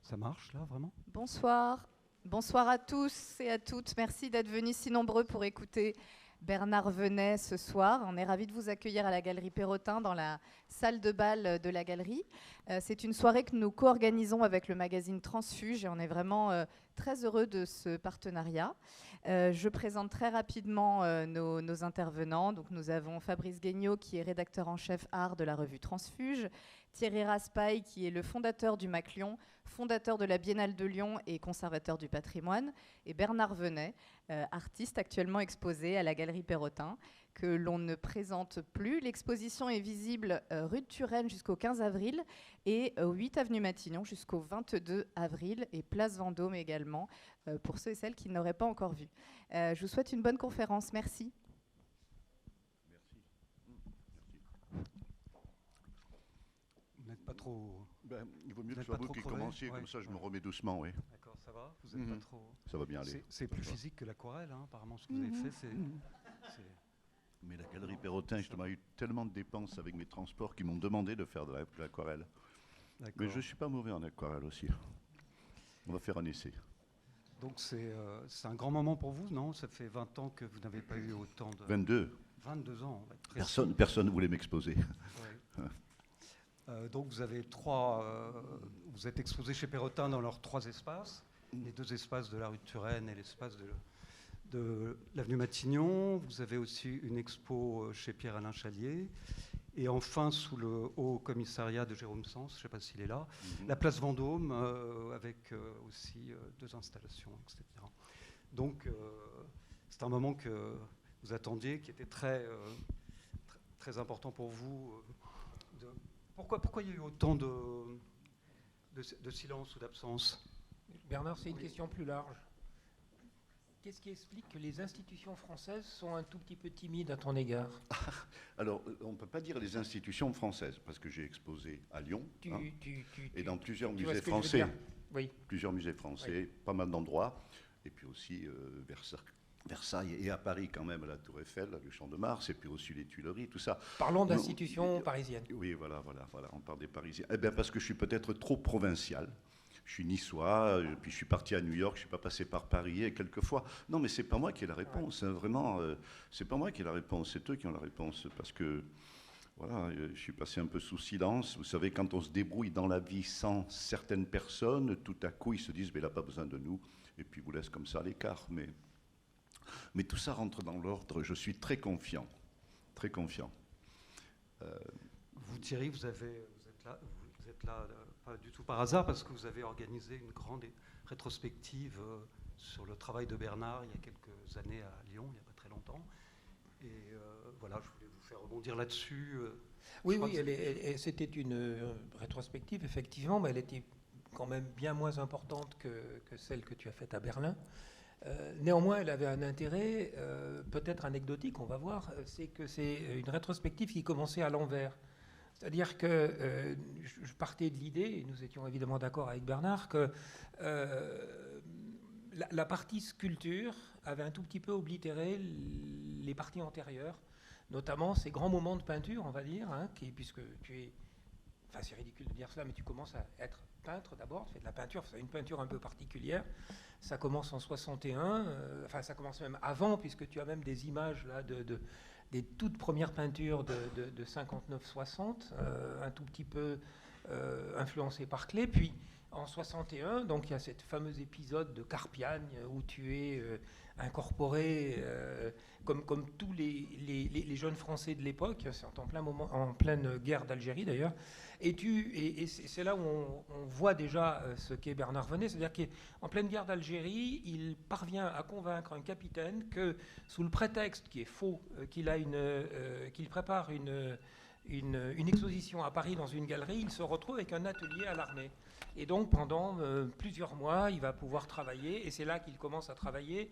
Ça marche là, vraiment? Bonsoir. Bonsoir à tous et à toutes. Merci d'être venus si nombreux pour écouter Bernard Venet ce soir. On est ravis de vous accueillir à la Galerie Perrotin dans la salle de bal de la galerie. C'est une soirée que nous co-organisons avec le magazine Transfuge et on est vraiment très heureux de ce partenariat. Je présente très rapidement nos intervenants. Donc, nous avons Fabrice Guignot qui est rédacteur en chef art de la revue Transfuge, Thierry Raspail qui est le fondateur du MAC Lyon, fondateur de la Biennale de Lyon et conservateur du patrimoine, et Bernard Venet, artiste actuellement exposé à la Galerie Perrotin, que l'on ne présente plus. L'exposition est visible rue de Turenne jusqu'au 15 avril et 8 avenue Matignon jusqu'au 22 avril et place Vendôme également, pour ceux et celles qui n'auraient pas encore vu. Je vous souhaite une bonne conférence. Merci. Vous n'êtes pas trop... Il vaut mieux que ce soit vous qui commenciez, comme ça je me remets doucement, oui. D'accord, ça va? Vous n'êtes pas trop... Ça va bien aller. C'est plus physique que l'aquarelle, hein, apparemment, ce que vous avez fait, c'est... Mais la Galerie Perrotin, justement, a eu tellement de dépenses avec mes transports qu'ils m'ont demandé de faire de l'aquarelle. Mais je ne suis pas mauvais en aquarelle aussi. On va faire un essai. Donc c'est un grand moment pour vous, non? Ça fait 20 ans que vous n'avez pas eu autant de... 22. 22 ans. Personne ne voulait m'exposer. Ouais. Donc vous avez vous êtes exposé chez Perrotin dans leurs 3 espaces, les 2 espaces de la rue de Turenne et l'espace de l'avenue Matignon. Vous avez aussi une expo chez Pierre-Alain Chalier. Et enfin, sous le haut commissariat de Jérôme Sens, je ne sais pas s'il est là, la place Vendôme, avec aussi 2 installations, etc. Donc, c'est un moment que vous attendiez, qui était très important pour vous. Pourquoi il y a eu autant de silence ou d'absence? Bernard, c'est une question plus large. Qu'est-ce qui explique que les institutions françaises sont un tout petit peu timides à ton égard? Alors, on ne peut pas dire les institutions françaises, parce que j'ai exposé à Lyon, et dans plusieurs musées français. Oui. Plusieurs musées français, oui. Pas mal d'endroits, et puis aussi Versailles, et à Paris quand même, à la Tour Eiffel, le Champ de Mars, et puis aussi les Tuileries, tout ça. Parlons d'institutions parisiennes. Oui, voilà, on parle des Parisiens. Eh bien, parce que je suis peut-être trop provincial. Je suis niçois, puis je suis parti à New York, je ne suis pas passé par Paris, et quelquefois... Non, mais ce n'est pas moi qui ai la réponse, hein, vraiment. C'est pas moi qui ai la réponse, c'est eux qui ont la réponse. Parce que, voilà, je suis passé un peu sous silence. Vous savez, quand on se débrouille dans la vie sans certaines personnes, tout à coup, ils se disent, mais il n'a pas besoin de nous, et puis ils vous laissent comme ça à l'écart. Mais tout ça rentre dans l'ordre. Je suis très confiant, très confiant. Vous, Thierry, vous êtes là pas du tout par hasard, parce que vous avez organisé une grande rétrospective sur le travail de Bernard il y a quelques années à Lyon, il n'y a pas très longtemps. Et voilà, je voulais vous faire rebondir là-dessus. Oui, c'était une rétrospective, effectivement, mais elle était quand même bien moins importante que celle que tu as faite à Berlin. Néanmoins, elle avait un intérêt peut-être anecdotique, on va voir, c'est que c'est une rétrospective qui commençait à l'envers. C'est-à-dire que je partais de l'idée, et nous étions évidemment d'accord avec Bernard, que la partie sculpture avait un tout petit peu oblitéré les parties antérieures, notamment ces grands moments de peinture, on va dire, hein, puisque tu es... Enfin, c'est ridicule de dire cela, mais tu commences à être peintre d'abord, tu fais de la peinture, c'est une peinture un peu particulière. Ça commence en 61, enfin ça commence même avant, puisque tu as même des images là des toutes premières peintures de 59-60, un tout petit peu influencées par Klee. Puis en 61, donc il y a cet fameux épisode de Carpiagne où tu es incorporé, comme tous les jeunes Français de l'époque, c'est en pleine guerre d'Algérie d'ailleurs, et c'est là où on voit déjà ce qu'est Bernard Venet, c'est-à-dire qu'en pleine guerre d'Algérie, il parvient à convaincre un capitaine que, sous le prétexte qui est faux, qu'il prépare une exposition à Paris dans une galerie, il se retrouve avec un atelier à l'armée. Et donc pendant plusieurs mois, il va pouvoir travailler, et c'est là qu'il commence à travailler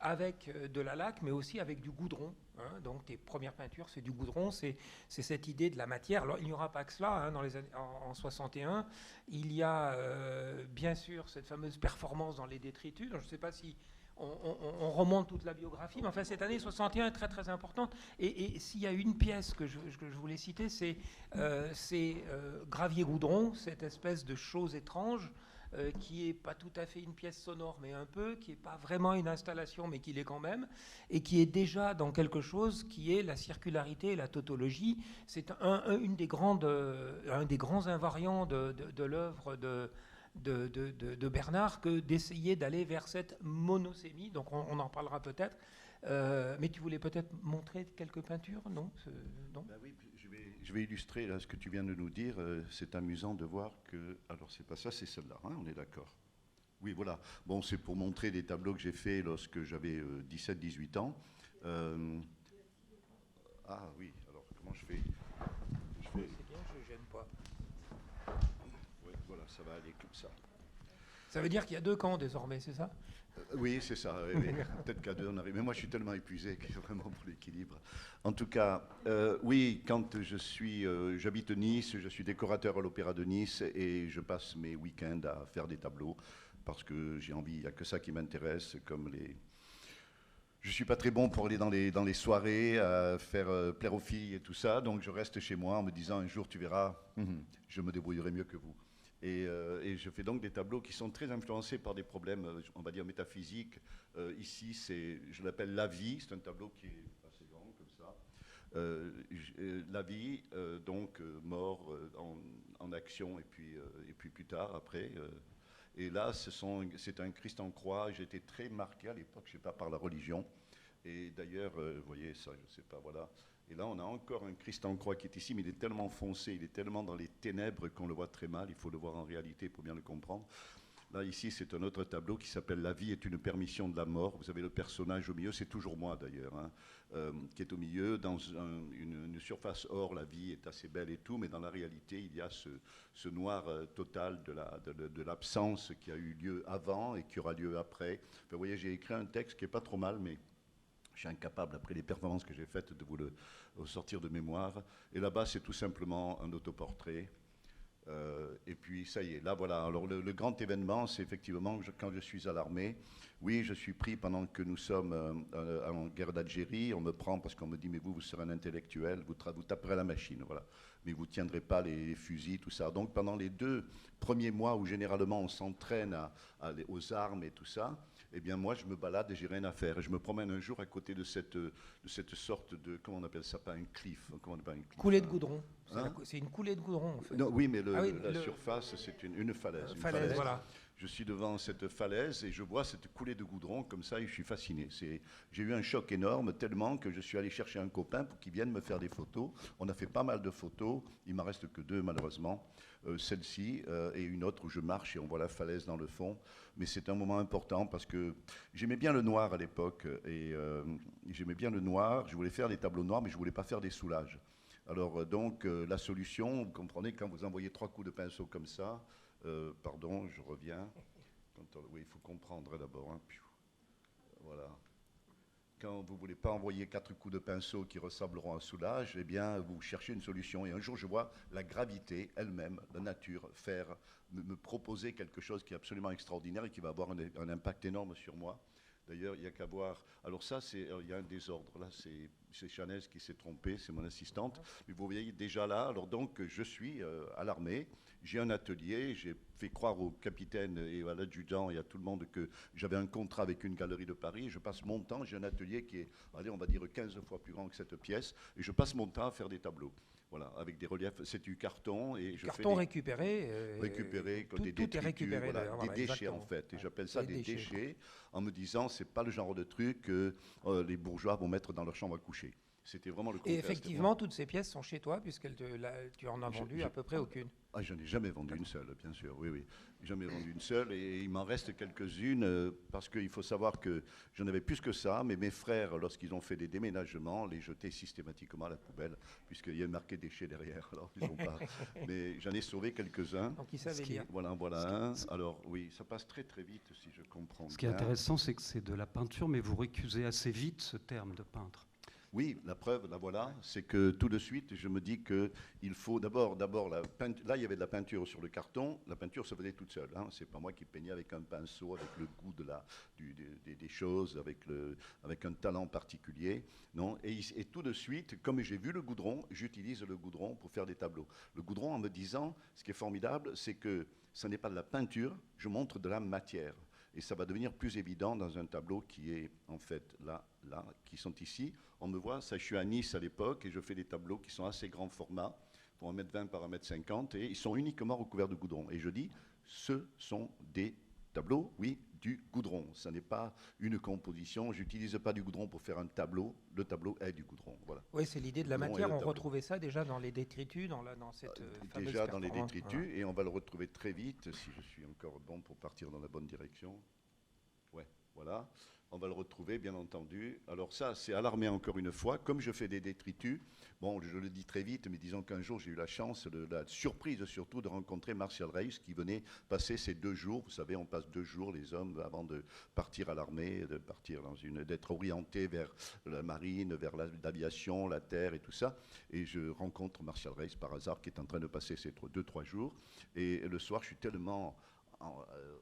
avec de la laque, mais aussi avec du goudron. Hein. Donc tes premières peintures, c'est du goudron, c'est cette idée de la matière. Alors il n'y aura pas que cela, hein, dans les années, en 61. Il y a bien sûr cette fameuse performance dans les détritus. Je ne sais pas si on remonte toute la biographie, mais enfin cette année 61 est très très importante. Et s'il y a une pièce que je voulais citer, c'est Gravier Goudron, cette espèce de chose étrange qui n'est pas tout à fait une pièce sonore, mais un peu, qui n'est pas vraiment une installation, mais qui l'est quand même, et qui est déjà dans quelque chose qui est la circularité et la tautologie. C'est un des grands invariants de l'œuvre de Bernard que d'essayer d'aller vers cette monosémie. Donc on en parlera peut-être. Mais tu voulais peut-être montrer quelques peintures, non, non. Ben oui, je vais illustrer là, ce que tu viens de nous dire. C'est amusant de voir que... Alors, c'est pas ça, c'est celle-là, hein, on est d'accord. Oui, voilà. Bon, c'est pour montrer des tableaux que j'ai faits lorsque j'avais 17-18 ans. Ah oui, alors comment je fais C'est bien, je ne gêne pas. Ouais, voilà, ça va aller comme ça. Ça veut dire qu'il y a 2 camps désormais, c'est ça? Oui, c'est ça. Oui. Peut-être qu'à 2, on arrive. Mais moi, je suis tellement épuisé que vraiment pour l'équilibre. En tout cas, oui, quand j'habite Nice, je suis décorateur à l'Opéra de Nice et je passe mes week-ends à faire des tableaux parce que j'ai envie, il n'y a que ça qui m'intéresse, Je suis pas très bon pour aller dans les soirées, faire plaire aux filles et tout ça, donc je reste chez moi en me disant un jour tu verras, je me débrouillerai mieux que vous. Et je fais donc des tableaux qui sont très influencés par des problèmes, on va dire métaphysiques. Ici, je l'appelle La vie, c'est un tableau qui est assez grand comme ça. La vie, donc mort en action et puis plus tard après. Et là, c'est un Christ en croix. J'ai été très marqué à l'époque, je ne sais pas, par la religion. Et d'ailleurs, vous voyez ça, je ne sais pas, voilà. Et là, on a encore un Christ en croix qui est ici, mais il est tellement foncé, il est tellement dans les ténèbres qu'on le voit très mal. Il faut le voir en réalité pour bien le comprendre. Là, ici, c'est un autre tableau qui s'appelle La vie est une permission de la mort. Vous avez le personnage au milieu, c'est toujours moi d'ailleurs, hein, qui est au milieu. Dans une surface or, la vie est assez belle et tout, mais dans la réalité, il y a ce noir total de l'absence qui a eu lieu avant et qui aura lieu après. Enfin, vous voyez, j'ai écrit un texte qui n'est pas trop mal, mais je suis incapable, après les performances que j'ai faites, de vous le sortir de mémoire. Et là-bas, c'est tout simplement un autoportrait. Et puis, ça y est, là, voilà. Alors, le grand événement, c'est effectivement quand je suis à l'armée. Oui, je suis pris pendant que nous sommes en guerre d'Algérie. On me prend parce qu'on me dit, mais vous serez un intellectuel, vous taperez la machine, voilà. Mais vous ne tiendrez pas les fusils, tout ça. Donc, pendant les 2 premiers mois où, généralement, on s'entraîne aux armes et tout ça, eh bien, moi, je me balade et j'ai rien à faire. Et je me promène un jour à côté de cette sorte de, comment on appelle ça, pas un cliff, comment on appelle un cliff, Coulée de goudron. Hein? C'est une coulée de goudron, en fait. Non, oui, mais la surface, c'est une falaise. Falaise, voilà. Je suis devant cette falaise et je vois cette coulée de goudron comme ça et je suis fasciné. J'ai eu un choc énorme tellement que je suis allé chercher un copain pour qu'il vienne me faire des photos. On a fait pas mal de photos, il m'en reste que 2 malheureusement. Celle-ci et une autre où je marche et on voit la falaise dans le fond. Mais c'est un moment important parce que j'aimais bien le noir à l'époque et j'aimais bien le noir. Je voulais faire des tableaux noirs mais je ne voulais pas faire des soulages. Alors donc la solution, vous comprenez, quand vous envoyez 3 coups de pinceau comme ça, pardon, je reviens. Oui, il faut comprendre d'abord. Hein. Voilà. Quand vous ne voulez pas envoyer 4 coups de pinceau qui ressembleront à un soulage, eh bien, vous cherchez une solution. Et un jour, je vois la gravité elle-même, la nature, me proposer quelque chose qui est absolument extraordinaire et qui va avoir un impact énorme sur moi. D'ailleurs, il n'y a qu'à voir. Alors ça, il y a un désordre. Là, c'est Chanel qui s'est trompée, c'est mon assistante. Mais vous voyez déjà là, alors donc, je suis à l'armée. J'ai un atelier, j'ai fait croire au capitaine et à l'adjudant et à tout le monde que j'avais un contrat avec une galerie de Paris. Je passe mon temps, j'ai un atelier qui est, allez, on va dire 15 fois plus grand que cette pièce, et je passe mon temps à faire des tableaux. Voilà, avec des reliefs, c'est du carton. Et je carton fais récupéré. Récupéré, tout, des tout est récupéré, voilà, des déchets exactement. en fait. Et j'appelle ça des déchets. déchets, en me disant, c'est pas le genre de truc que les bourgeois vont mettre dans leur chambre à coucher. C'était vraiment le contraire. Et effectivement, toutes ces pièces sont chez toi, puisque tu en as vendu à peu près aucune. Ah, je n'ai jamais vendu une seule, bien sûr, oui, oui. Jamais vendu une seule, et il m'en reste quelques-unes, parce qu'il faut savoir que j'en avais plus que ça, mais mes frères, lorsqu'ils ont fait des déménagements, les jetaient systématiquement à la poubelle, puisqu'il y a marqué déchets derrière, alors ils n'ont pas. Mais j'en ai sauvé quelques-uns. Donc ils savaient lire. Voilà un. Alors oui, ça passe très très vite, si je comprends bien. Ce qui est intéressant, c'est que c'est de la peinture, mais vous récusez assez vite ce terme de peintre. Oui, la preuve, la voilà, c'est que tout de suite, je me dis qu'il faut d'abord la peinture. Là, il y avait de la peinture sur le carton. La peinture se faisait toute seule. Hein. C'est pas moi qui peignais avec un pinceau, avec le goût des choses, avec un talent particulier. Non. Et tout de suite, comme j'ai vu le goudron, j'utilise le goudron pour faire des tableaux. Le goudron, en me disant, ce qui est formidable, c'est que ce n'est pas de la peinture, je montre de la matière. Et ça va devenir plus évident dans un tableau qui est en fait là, qui sont ici. On me voit, ça, je suis à Nice à l'époque et je fais des tableaux qui sont assez grand format, pour 1,20 m par 1,50 m, et ils sont uniquement recouverts de goudron. Et je dis, ce sont des tableaux, oui, du goudron. Ce n'est pas une composition. Je n'utilise pas du goudron pour faire un tableau. Le tableau est du goudron. Voilà. Oui, c'est l'idée de la matière. On retrouvait ça déjà dans les détritus, dans cette fameuse déjà dans les détritus, voilà. Et on va le retrouver très vite, si je suis encore bon pour partir dans la bonne direction. Ouais, voilà. On va le retrouver, bien entendu. Alors ça, c'est alarmé encore une fois. Comme je fais des détritus, bon, je le dis très vite, mais disons qu'un jour, j'ai eu la chance, la surprise surtout, de rencontrer Martial Reis, qui venait passer ces 2 jours. Vous savez, on passe 2 jours, les hommes, avant de partir à l'armée, d'être orientés vers la marine, vers l'aviation, la terre et tout ça. Et je rencontre Martial Reis par hasard, qui est en train de passer ces 2-3 jours. Et le soir, je suis tellement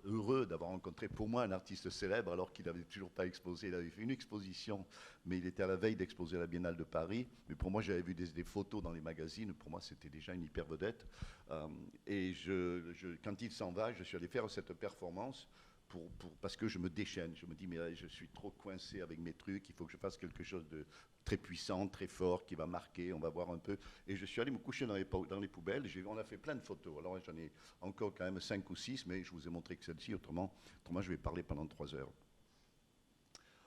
heureux d'avoir rencontré pour moi un artiste célèbre alors qu'il n'avait toujours pas exposé. Il avait fait une exposition, mais il était à la veille d'exposer à la Biennale de Paris. Mais pour moi, j'avais vu des photos dans les magazines. Pour moi, c'était déjà une hyper vedette. Et quand il s'en va, je suis allé faire cette performance parce que je me déchaîne. Je me dis, mais là, je suis trop coincé avec mes trucs. Il faut que je fasse quelque chose de très puissant, très fort, qui va marquer. On va voir un peu. Et je suis allé me coucher dans les poubelles. On a fait plein de photos. Alors, j'en ai encore quand même 5 ou 6, mais je vous ai montré que celle-ci. Autrement, je vais parler pendant 3 heures.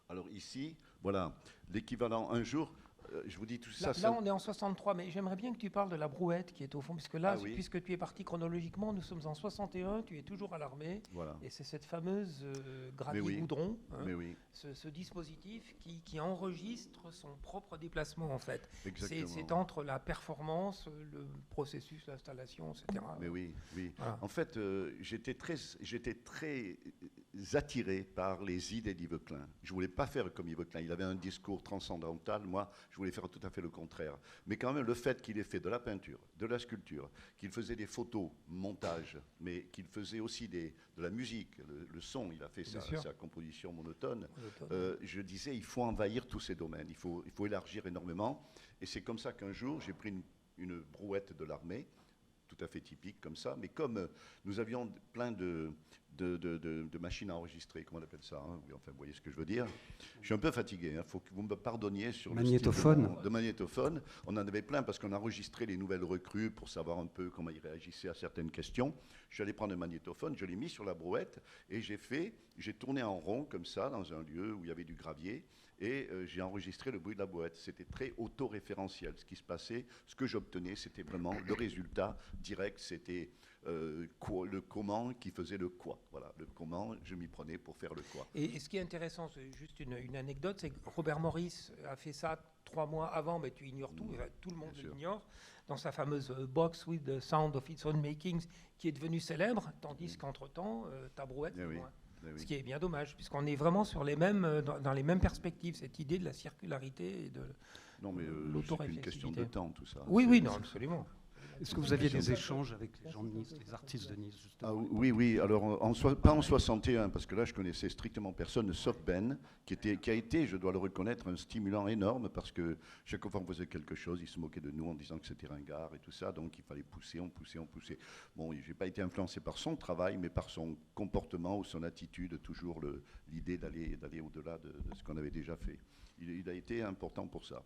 Alors ici, voilà, l'équivalent un jour. Je vous dis tout ça. Là, on est en 63, mais j'aimerais bien que tu parles de la brouette qui est au fond, puisque là, puisque tu es parti chronologiquement, nous sommes en 61, tu es toujours à l'armée, voilà. Et c'est cette fameuse gravier-goudron, ce dispositif qui enregistre son propre déplacement, en fait. C'est entre la performance, le processus d'installation, etc. Mais oui. Voilà. En fait, j'étais très attiré par les idées d'Yves Klein. Je ne voulais pas faire comme Yves Klein. Il avait un discours transcendantal. Moi, je voulais faire tout à fait le contraire. Mais quand même, le fait qu'il ait fait de la peinture, de la sculpture, qu'il faisait des photos, montage, mais qu'il faisait aussi de la musique, le son, il a fait sa composition monotone, je disais, il faut envahir tous ces domaines. Il faut élargir énormément. Et c'est comme ça qu'un jour, j'ai pris une brouette de l'armée, tout à fait typique comme ça, mais comme nous avions plein de machines à enregistrer, comment on appelle ça, hein, oui, enfin, vous voyez ce que je veux dire. Je suis un peu fatigué, il faut que vous me pardonniez sur magnétophone. Le style de magnétophone. On en avait plein parce qu'on enregistrait les nouvelles recrues pour savoir un peu comment ils réagissaient à certaines questions. Je suis allé prendre un magnétophone, je l'ai mis sur la brouette et j'ai tourné en rond comme ça dans un lieu où il y avait du gravier. Et j'ai enregistré le bruit de la boîte. C'était très autoréférentiel. Ce qui se passait, ce que j'obtenais, c'était vraiment le résultat direct. C'était le comment qui faisait le quoi. Voilà, le comment, je m'y prenais pour faire le quoi. Et ce qui est intéressant, c'est juste une anecdote, c'est que Robert Morris a fait ça 3 mois avant, mais tu ignores tout, tout le monde l'ignore, dans sa fameuse Box with the Sound of Its Own Makings, qui est devenue célèbre, tandis qu'entre-temps, ta brouette... Ce qui est bien dommage, puisqu'on est vraiment sur dans les mêmes perspectives, cette idée de la circularité et de l'autoréflexivité. C'est une question de temps, tout ça. Oui, non, absolument. Est-ce que vous aviez des échanges avec les gens de Nice, les artistes de Nice, justement? Oui. Alors, pas en 61, parce que là, je connaissais strictement personne, sauf Ben, qui a été, je dois le reconnaître, un stimulant énorme, parce que chaque fois qu'on faisait quelque chose, il se moquait de nous en disant que c'était ringard et tout ça, donc il fallait pousser, on poussait. Bon, je n'ai pas été influencé par son travail, mais par son comportement ou son attitude, toujours l'idée d'aller au-delà de ce qu'on avait déjà fait. Il a été important pour ça.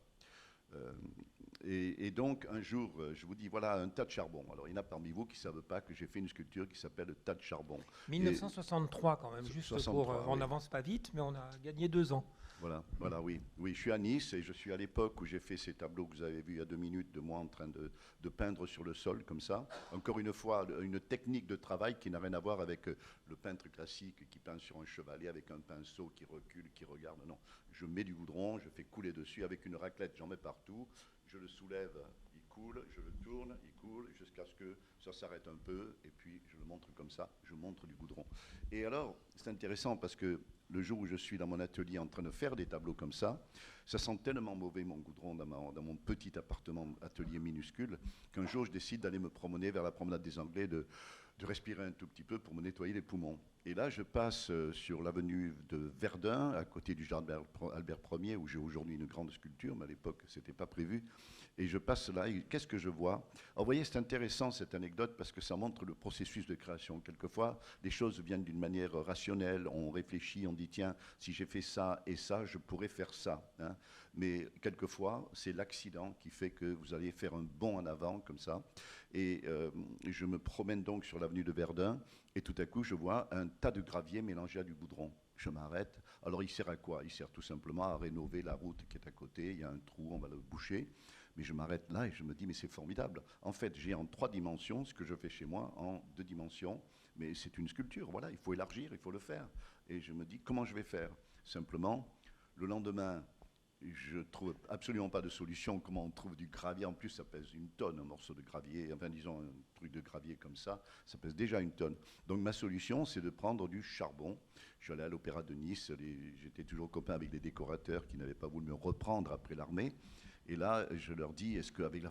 Et donc, un jour, je vous dis, voilà, un tas de charbon. Alors, il y en a parmi vous qui ne savent pas que j'ai fait une sculpture qui s'appelle le tas de charbon. 1963 quand même, juste 63, on n'avance pas vite, mais on a gagné 2 ans. Voilà, oui. Oui, je suis à Nice et je suis à l'époque où j'ai fait ces tableaux que vous avez vus il y a 2 minutes de moi en train de peindre sur le sol, comme ça. Encore une fois, une technique de travail qui n'a rien à voir avec le peintre classique qui peint sur un chevalet avec un pinceau qui recule, qui regarde. Non, je mets du goudron, je fais couler dessus avec une raclette, j'en mets partout. Je le soulève, il coule, je le tourne, il coule, jusqu'à ce que ça s'arrête un peu, et puis je le montre comme ça, je montre du goudron. Et alors, c'est intéressant parce que le jour où je suis dans mon atelier en train de faire des tableaux comme ça sent tellement mauvais mon goudron dans mon petit appartement, atelier minuscule, qu'un jour je décide d'aller me promener vers la promenade des Anglais, de respirer un tout petit peu pour me nettoyer les poumons. Et là, je passe sur l'avenue de Verdun, à côté du jardin Albert Ier, où j'ai aujourd'hui une grande sculpture, mais à l'époque, ce n'était pas prévu. Et je passe là, et qu'est-ce que je vois? Alors, vous voyez, c'est intéressant cette anecdote parce que ça montre le processus de création. Quelquefois, les choses viennent d'une manière rationnelle, on réfléchit, on dit, tiens, si j'ai fait ça et ça, je pourrais faire ça. Hein. Mais quelquefois, c'est l'accident qui fait que vous allez faire un bond en avant, comme ça. Et je me promène donc sur l'avenue de Verdun, et tout à coup, je vois un tas de gravier mélangé à du goudron. Je m'arrête. Alors, il sert à quoi? Il sert tout simplement à rénover la route qui est à côté. Il y a un trou, on va le boucher. Mais je m'arrête là et je me dis, mais c'est formidable. En fait, j'ai en 3 dimensions ce que je fais chez moi en 2 dimensions. Mais c'est une sculpture, voilà, il faut élargir, il faut le faire. Et je me dis, comment je vais faire? Simplement, le lendemain, je trouve absolument pas de solution. Comment on trouve du gravier? En plus, ça pèse une tonne, un morceau de gravier. Enfin, disons, un truc de gravier comme ça pèse déjà une tonne. Donc, ma solution, c'est de prendre du charbon. Je suis allé à l'Opéra de Nice. J'étais toujours copain avec les décorateurs qui n'avaient pas voulu me reprendre après l'armée. Et là, je leur dis, est-ce qu'avec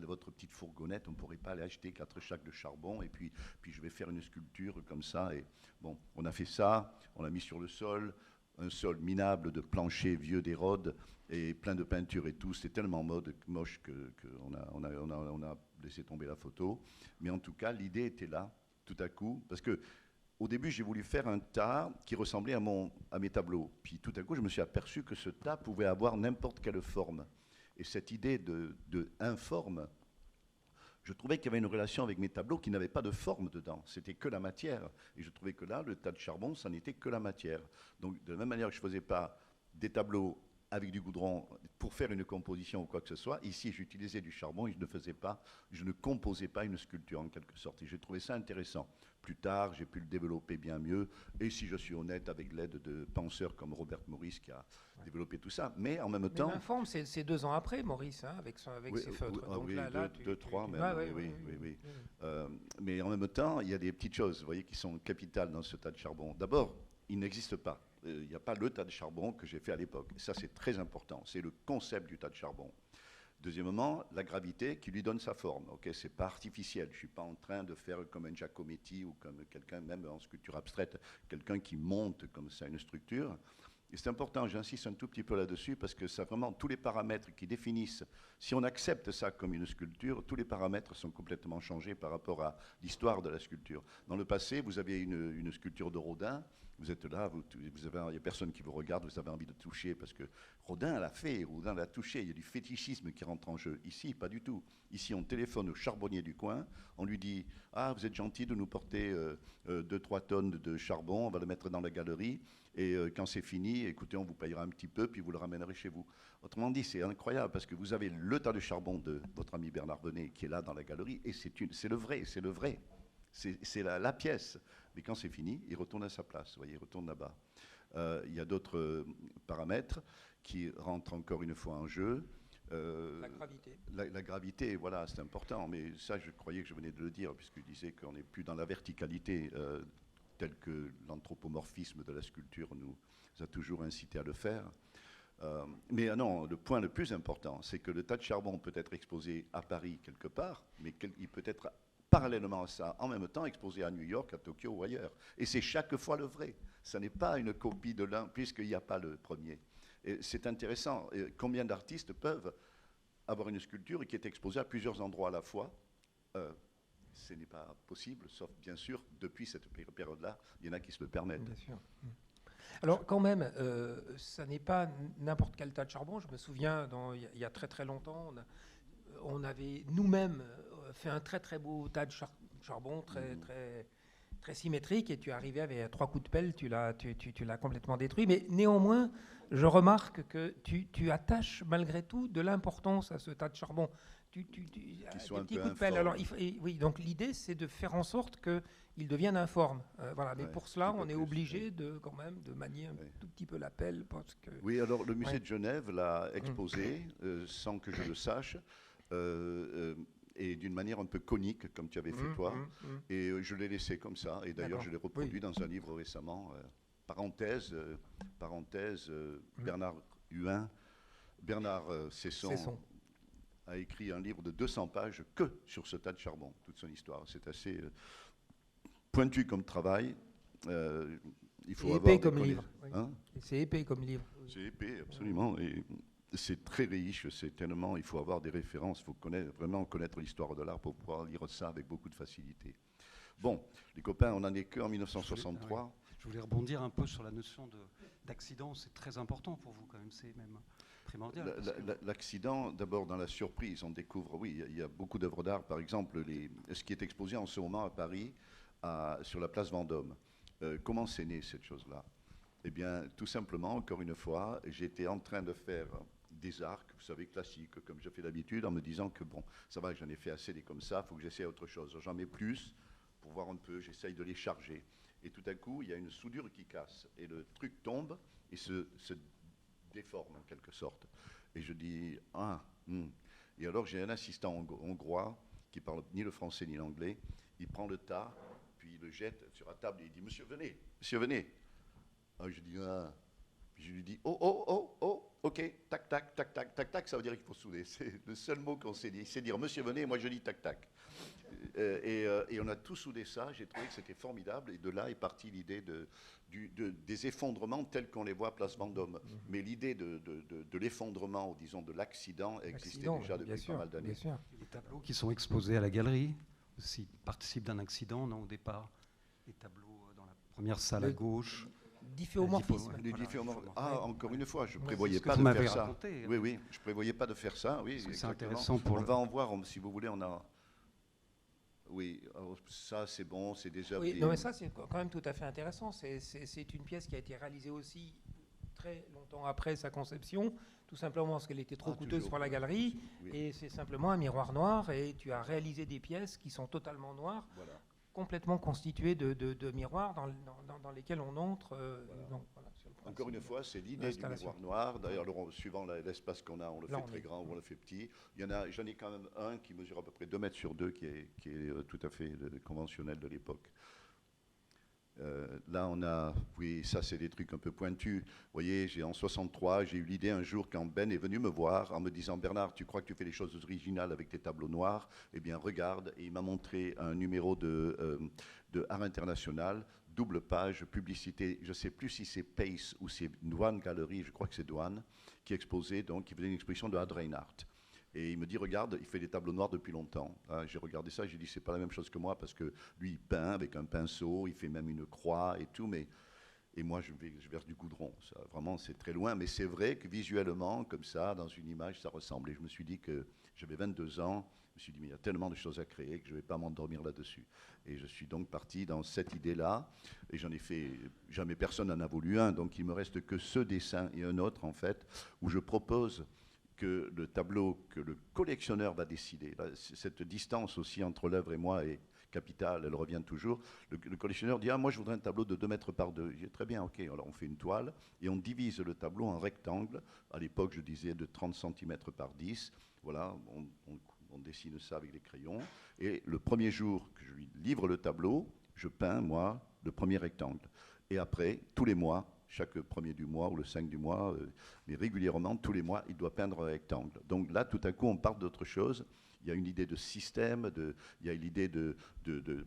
votre petite fourgonnette, on ne pourrait pas aller acheter 4 sacs de charbon et puis je vais faire une sculpture comme ça. Et bon, on a fait ça, on l'a mis sur le sol, un sol minable de planchers vieux d'érode et plein de peinture et tout. C'était tellement moche qu'on a laissé tomber la photo. Mais en tout cas, l'idée était là, tout à coup, parce que au début, j'ai voulu faire un tas qui ressemblait à mes tableaux. Puis tout à coup, je me suis aperçu que ce tas pouvait avoir n'importe quelle forme. Et cette idée de informe, je trouvais qu'il y avait une relation avec mes tableaux qui n'avait pas de forme dedans. C'était que la matière. Et je trouvais que là, le tas de charbon, ça n'était que la matière. Donc, de la même manière que je ne faisais pas des tableaux avec du goudron pour faire une composition ou quoi que ce soit, ici, j'utilisais du charbon et je ne composais pas une sculpture en quelque sorte. Et j'ai trouvé ça intéressant. Plus tard, j'ai pu le développer bien mieux. Et si je suis honnête, avec l'aide de penseurs comme Robert Morris qui a développé tout ça. Mais en même temps... L'informe, c'est 2 ans après, Maurice, hein, avec ses feutres. Donc oui, là, 2-3 même. Oui. Mais en même temps, il y a des petites choses, vous voyez, qui sont capitales dans ce tas de charbon. D'abord, il n'existe pas. Il n'y a pas le tas de charbon que j'ai fait à l'époque. Ça, c'est très important. C'est le concept du tas de charbon. Deuxièmement, la gravité qui lui donne sa forme. Okay, c'est pas artificiel. Je suis pas en train de faire comme un Giacometti ou comme quelqu'un, même en sculpture abstraite, quelqu'un qui monte comme ça une structure. Et c'est important, j'insiste un tout petit peu là-dessus, parce que c'est vraiment tous les paramètres qui définissent, si on accepte ça comme une sculpture, tous les paramètres sont complètement changés par rapport à l'histoire de la sculpture. Dans le passé, vous aviez une sculpture de Rodin, vous êtes là, il n'y a personne qui vous regarde, vous avez envie de toucher, parce que Rodin l'a fait, Rodin l'a touché, il y a du fétichisme qui rentre en jeu. Ici, pas du tout. Ici, on téléphone au charbonnier du coin, on lui dit « Ah, vous êtes gentil de nous porter 2-3 tonnes de charbon, on va le mettre dans la galerie, et quand c'est fini, écoutez, on vous payera un petit peu, puis vous le ramènerez chez vous. » Autrement dit, c'est incroyable, parce que vous avez le tas de charbon de votre ami Bernard Venet qui est là dans la galerie, et c'est le vrai. C'est la pièce. Mais quand c'est fini, il retourne à sa place, vous voyez, il retourne là-bas. Il y a d'autres paramètres qui rentrent encore une fois en jeu. La gravité. La gravité, voilà, c'est important. Mais ça, je croyais que je venais de le dire, puisqu'il disait qu'on n'est plus dans la verticalité telle que l'anthropomorphisme de la sculpture nous a toujours incité à le faire. Mais non, le point le plus important, c'est que le tas de charbon peut être exposé à Paris quelque part, mais il peut être parallèlement à ça, en même temps exposé à New York, à Tokyo ou ailleurs. Et c'est chaque fois le vrai. Ce n'est pas une copie de l'un, puisqu'il n'y a pas le premier. Et c'est intéressant. Et combien d'artistes peuvent avoir une sculpture qui est exposée à plusieurs endroits à la fois? Ce n'est pas possible, sauf bien sûr, depuis cette période-là, il y en a qui se le permettent. Bien sûr. Alors quand même, ça n'est pas n'importe quel tas de charbon. Je me souviens, il y a très très longtemps, on avait nous-mêmes fait un très très beau tas de charbon, très symétrique, et tu es arrivé avec 3 coups de pelle, tu l'as complètement détruit. Mais néanmoins, je remarque que tu attaches malgré tout de l'importance à ce tas de charbon. Des petits coups de pelle. Alors, oui, donc l'idée, c'est de faire en sorte qu'il devienne informe. Voilà. Mais pour cela, on est obligé quand même de manier un tout petit peu la pelle. Parce que, oui, alors le musée de Genève l'a exposé, sans que je le sache, et d'une manière un peu conique, comme tu avais fait toi. Et je l'ai laissé comme ça. Et d'ailleurs, je l'ai reproduit dans un livre récemment. Bernard Huin, Bernard Cesson a écrit un livre de 200 pages que sur ce tas de charbon, toute son histoire. C'est assez pointu comme travail. Il faut avoir épais comme livre. Hein, c'est épais comme livre. c'est épais, absolument. Et c'est très riche, c'est tellement. Il faut avoir des références, il faut vraiment connaître l'histoire de l'art pour pouvoir lire ça avec beaucoup de facilité. Bon, les copains, on n'en est qu'en 1963. Je voulais rebondir un peu sur la notion d'accident. C'est très important pour vous, quand même. C'est même primordial. L'accident, d'abord dans la surprise, on découvre, oui, il y a beaucoup d'œuvres d'art, par exemple, ce qui est exposé en ce moment à Paris, sur la place Vendôme. Comment c'est né cette chose-là? Eh bien, tout simplement, encore une fois, j'étais en train de faire des arcs, vous savez, classiques, comme je fais d'habitude, en me disant que bon, ça va, j'en ai fait assez des comme ça, il faut que j'essaie autre chose. J'en mets plus pour voir un peu, j'essaye de les charger. Et tout à coup, il y a une soudure qui casse, et le truc tombe et se déforme en quelque sorte. Et je dis, Et alors j'ai un assistant hongrois qui parle ni le français ni l'anglais, il prend le tas, puis il le jette sur la table et il dit, monsieur, venez. Alors je dis, Puis je lui dis, ok, tac, tac, tac, tac, tac, tac, ça veut dire qu'il faut souder. C'est le seul mot qu'on sait dire. C'est dire, monsieur, venez, moi je dis tac, tac. Et on a tout soudé ça, j'ai trouvé que c'était formidable, et de là est partie l'idée des effondrements tels qu'on les voit à Place Vendôme. Mais l'idée de l'effondrement, ou disons de l'accident, existait déjà depuis pas mal d'années. Les tableaux qui sont exposés à la galerie aussi participent d'un accident, non, au départ? Les tableaux dans la première salle à gauche. Difféomorphisme. Encore une fois, je ne prévoyais pas de faire ça. Raconté, oui, je ne prévoyais pas de faire ça. Oui, c'est intéressant pour on va en voir, si vous voulez, on a... Oui, alors ça c'est bon, c'est déjà... Oui, non, mais ça c'est quand même tout à fait intéressant. C'est une pièce qui a été réalisée aussi très longtemps après sa conception, tout simplement parce qu'elle était trop coûteuse pour la galerie, oui. Et c'est simplement un miroir noir, et tu as réalisé des pièces qui sont totalement noires, voilà, complètement constituées de miroirs dans lesquels on entre. Donc, voilà, encore une fois, c'est l'idée du miroir noir. D'ailleurs, suivant l'espace qu'on a, on le fait très grand ou on le fait petit. J'en ai quand même un qui mesure à peu près 2 mètres sur 2, qui est tout à fait conventionnel de l'époque. Là, on a, oui, ça c'est des trucs un peu pointus. Vous voyez, en 63, j'ai eu l'idée un jour quand Ben est venu me voir en me disant, Bernard, tu crois que tu fais des choses originales avec tes tableaux noirs? Eh bien, regarde. Et il m'a montré un numéro de Art International, double page, publicité, je ne sais plus si c'est Pace ou c'est Douane Galerie, je crois que c'est Douane, qui exposait, donc, qui faisait une exposition de Ad Reinhardt. Et il me dit, regarde, il fait des tableaux noirs depuis longtemps. J'ai regardé ça, j'ai dit, c'est pas la même chose que moi, parce que lui, il peint avec un pinceau, il fait même une croix et tout, et moi, je verse du goudron. Ça, vraiment, c'est très loin, mais c'est vrai que visuellement, comme ça, dans une image, ça ressemble. Et je me suis dit que j'avais 22 ans, je me suis dit, mais il y a tellement de choses à créer que je ne vais pas m'endormir là-dessus. Et je suis donc parti dans cette idée-là, et j'en ai fait, jamais personne n'en a voulu un, donc il me reste que ce dessin et un autre, en fait, où je propose que le tableau que le collectionneur va décider, là, cette distance aussi entre l'œuvre et moi est capitale, elle revient toujours. Le collectionneur dit, moi je voudrais un tableau de 2 mètres par 2. Je dis, très bien, ok, alors on fait une toile et on divise le tableau en rectangle. À l'époque, je disais de 30 cm par 10. Voilà, on dessine ça avec des crayons. Et le premier jour que je lui livre le tableau, je peins, moi, le premier rectangle. Et après, tous les mois, chaque premier du mois ou le 5 du mois, mais régulièrement, tous les mois, il doit peindre un rectangle. Donc là, tout à coup, on parle d'autre chose. Il y a une idée de système, il y a une idée de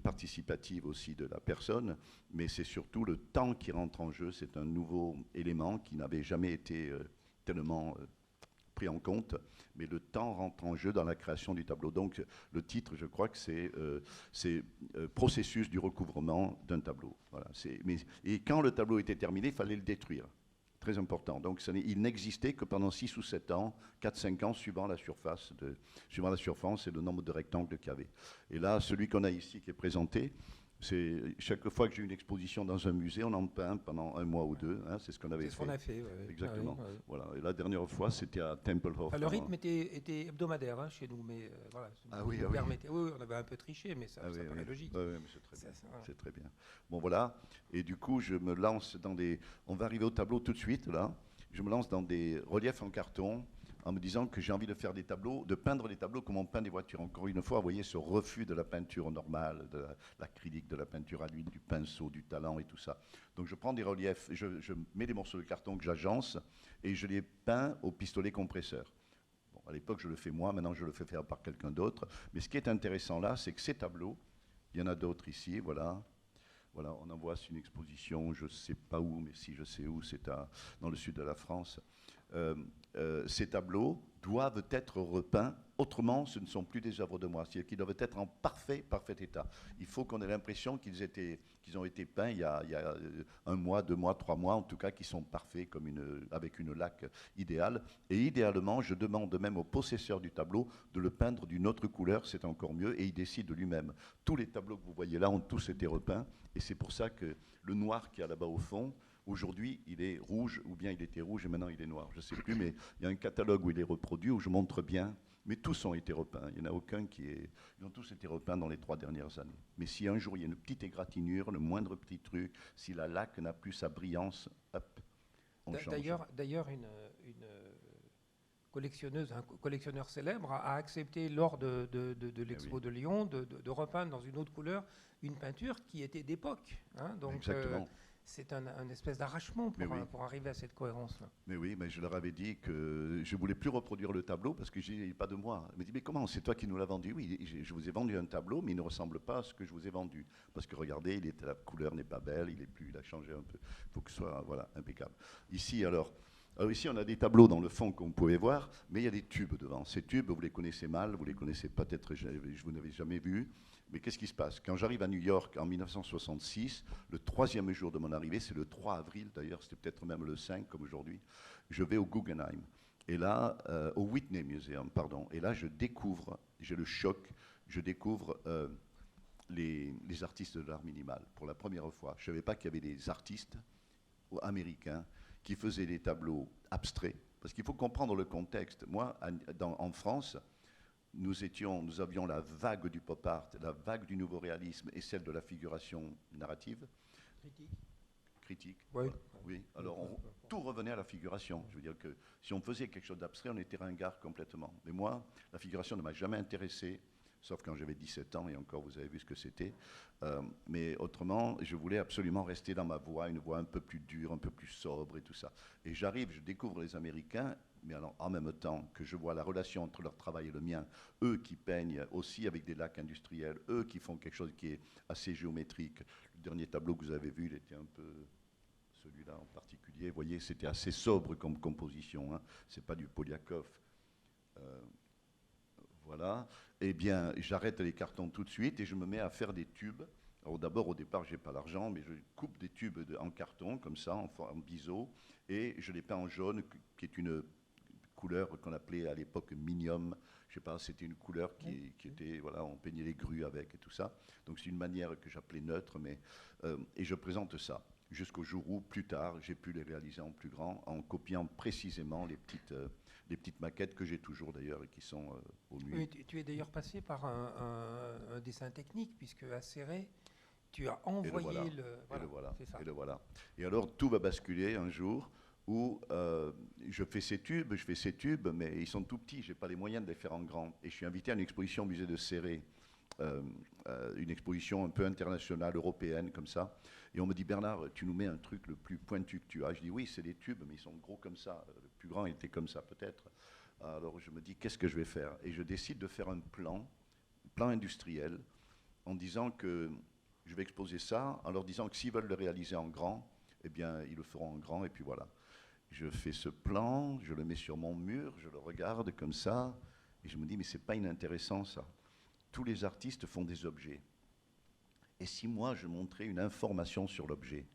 participative aussi de la personne, mais c'est surtout le temps qui rentre en jeu. C'est un nouveau élément qui n'avait jamais été tellement pris en compte, mais le temps rentre en jeu dans la création du tableau. Donc le titre, je crois que c'est processus du recouvrement d'un tableau. Voilà, et quand le tableau était terminé, il fallait le détruire. Très important. Donc il n'existait que pendant 6 ou 7 ans, 4-5 ans, suivant la surface et le nombre de rectangles qu'il y avait. Et là, celui qu'on a ici qui est présenté, c'est chaque fois que j'ai une exposition dans un musée, on en peint pendant 1 mois ou 2. Hein, c'est ce qu'on avait fait. C'est ce qu'on a fait, ouais. Exactement. Ah oui, ouais. Voilà. Et la dernière fois, c'était à Tempelhof. Le rythme était hebdomadaire, hein, chez nous, mais voilà. Oui, on avait un peu triché, mais ça paraît logique. Oui, mais c'est très bien. C'est très bien. Bon, voilà. Et du coup, je me lance dans des... On va arriver au tableau tout de suite, là. Je me lance dans des reliefs en carton. en me disant que j'ai envie de faire des tableaux, de peindre des tableaux comme on peint des voitures. Encore une fois, vous voyez ce refus de la peinture normale, de l'acrylique, de la peinture à l'huile, du pinceau, du talent et tout ça. Donc je prends des reliefs, je mets des morceaux de carton que j'agence et je les peins au pistolet compresseur. Bon, à l'époque, je le fais moi, maintenant je le fais faire par quelqu'un d'autre. Mais ce qui est intéressant là, c'est que ces tableaux, il y en a d'autres ici, voilà. Voilà, on en voit une exposition, je ne sais pas où, mais si je sais où, c'est dans le sud de la France. Ces tableaux doivent être repeints, autrement ce ne sont plus des œuvres de moi, c'est-à-dire qu'ils doivent être en parfait état. Il faut qu'on ait l'impression qu'ils ont été peints il y a 1 mois, 2 mois, 3 mois, en tout cas qu'ils sont parfaits avec une laque idéale. Et idéalement, je demande même au possesseur du tableau de le peindre d'une autre couleur, c'est encore mieux, et il décide de lui-même. Tous les tableaux que vous voyez là ont tous été repeints, et c'est pour ça que le noir qu'il y a là-bas au fond, aujourd'hui, il est rouge, ou bien il était rouge et maintenant il est noir. Je ne sais plus, mais il y a un catalogue où il est reproduit, où je montre bien. Mais tous ont été repeints. Il n'y en a aucun Ils ont tous été repeints dans les 3 dernières années. Mais si un jour il y a une petite égratignure, le moindre petit truc, si la laque n'a plus sa brillance, hop, on change. D'ailleurs, une collectionneuse, un collectionneur célèbre a accepté lors de l'Expo de Lyon de repeindre dans une autre couleur une peinture qui était d'époque. Hein, donc, exactement. C'est un espèce d'arrachement pour arriver à cette cohérence-là. Mais oui, mais je leur avais dit que je ne voulais plus reproduire le tableau parce que je dis pas de moi. Elle m'a dit, mais comment, c'est toi qui nous l'as vendu? Oui, je vous ai vendu un tableau, mais il ne ressemble pas à ce que je vous ai vendu. Parce que regardez, la couleur n'est pas belle, il a changé un peu. Il faut que ce soit impeccable. Ici, ici, on a des tableaux dans le fond que vous pouvez voir, mais il y a des tubes devant. Ces tubes, vous les connaissez mal, vous les connaissez peut-être, vous n'avez jamais vu. Mais qu'est-ce qui se passe? Quand j'arrive à New York en 1966, le 3e jour de mon arrivée, c'est le 3 avril d'ailleurs, c'était peut-être même le 5 comme aujourd'hui, je vais au Guggenheim. Et là, au Whitney Museum, pardon. Et là, j'ai le choc, je découvre les artistes de l'art minimal pour la première fois. Je ne savais pas qu'il y avait des artistes américains qui faisaient des tableaux abstraits. Parce qu'il faut comprendre le contexte. Moi, en France, nous avions la vague du pop art, la vague du nouveau réalisme et celle de la figuration narrative. Critique. Oui. Oui. Alors, tout revenait à la figuration. Je veux dire que si on faisait quelque chose d'abstrait, on était ringard complètement. Mais moi, la figuration ne m'a jamais intéressé, sauf quand j'avais 17 ans, et encore, vous avez vu ce que c'était. Mais autrement, je voulais absolument rester dans ma voie, une voie un peu plus dure, un peu plus sobre et tout ça. Et je découvre les Américains, mais alors en même temps que je vois la relation entre leur travail et le mien, eux qui peignent aussi avec des lacs industriels, eux qui font quelque chose qui est assez géométrique. Le dernier tableau que vous avez vu, il était un peu... Celui-là en particulier, vous voyez, c'était assez sobre comme composition, hein. C'est pas du Poliakov. Voilà. Eh bien, j'arrête les cartons tout de suite et je me mets à faire des tubes. Alors d'abord, au départ, j'ai pas l'argent, mais je coupe des tubes en carton, comme ça, en biseau, et je les peins en jaune, qui est une couleur qu'on appelait à l'époque minium. Je sais pas, c'était une couleur qui était, voilà, on peignait les grues avec et tout ça. Donc c'est une manière que j'appelais neutre, mais et je présente ça jusqu'au jour où, plus tard, j'ai pu les réaliser en plus grand, en copiant précisément les petites maquettes que j'ai toujours d'ailleurs et qui sont au musée. Oui, tu es d'ailleurs passé par un dessin technique, puisque à Céret, tu as envoyé Et le voilà. Et alors, tout va basculer un jour où je fais ces tubes, mais ils sont tout petits, je n'ai pas les moyens de les faire en grand. Et je suis invité à une exposition au musée de Céret, une exposition un peu internationale, européenne, comme ça. Et on me dit, Bernard, tu nous mets un truc le plus pointu que tu as. Je dis, oui, c'est des tubes, mais ils sont gros comme ça. Le plus grand était comme ça, peut-être. Alors je me dis, qu'est-ce que je vais faire? Et je décide de faire un plan industriel, en disant que je vais exposer ça, en leur disant que s'ils veulent le réaliser en grand, eh bien, ils le feront en grand, et puis voilà. Je fais ce plan, je le mets sur mon mur, je le regarde comme ça, et je me dis, mais c'est pas inintéressant, ça. Tous les artistes font des objets. Et si moi, je montrais une information sur l'objet,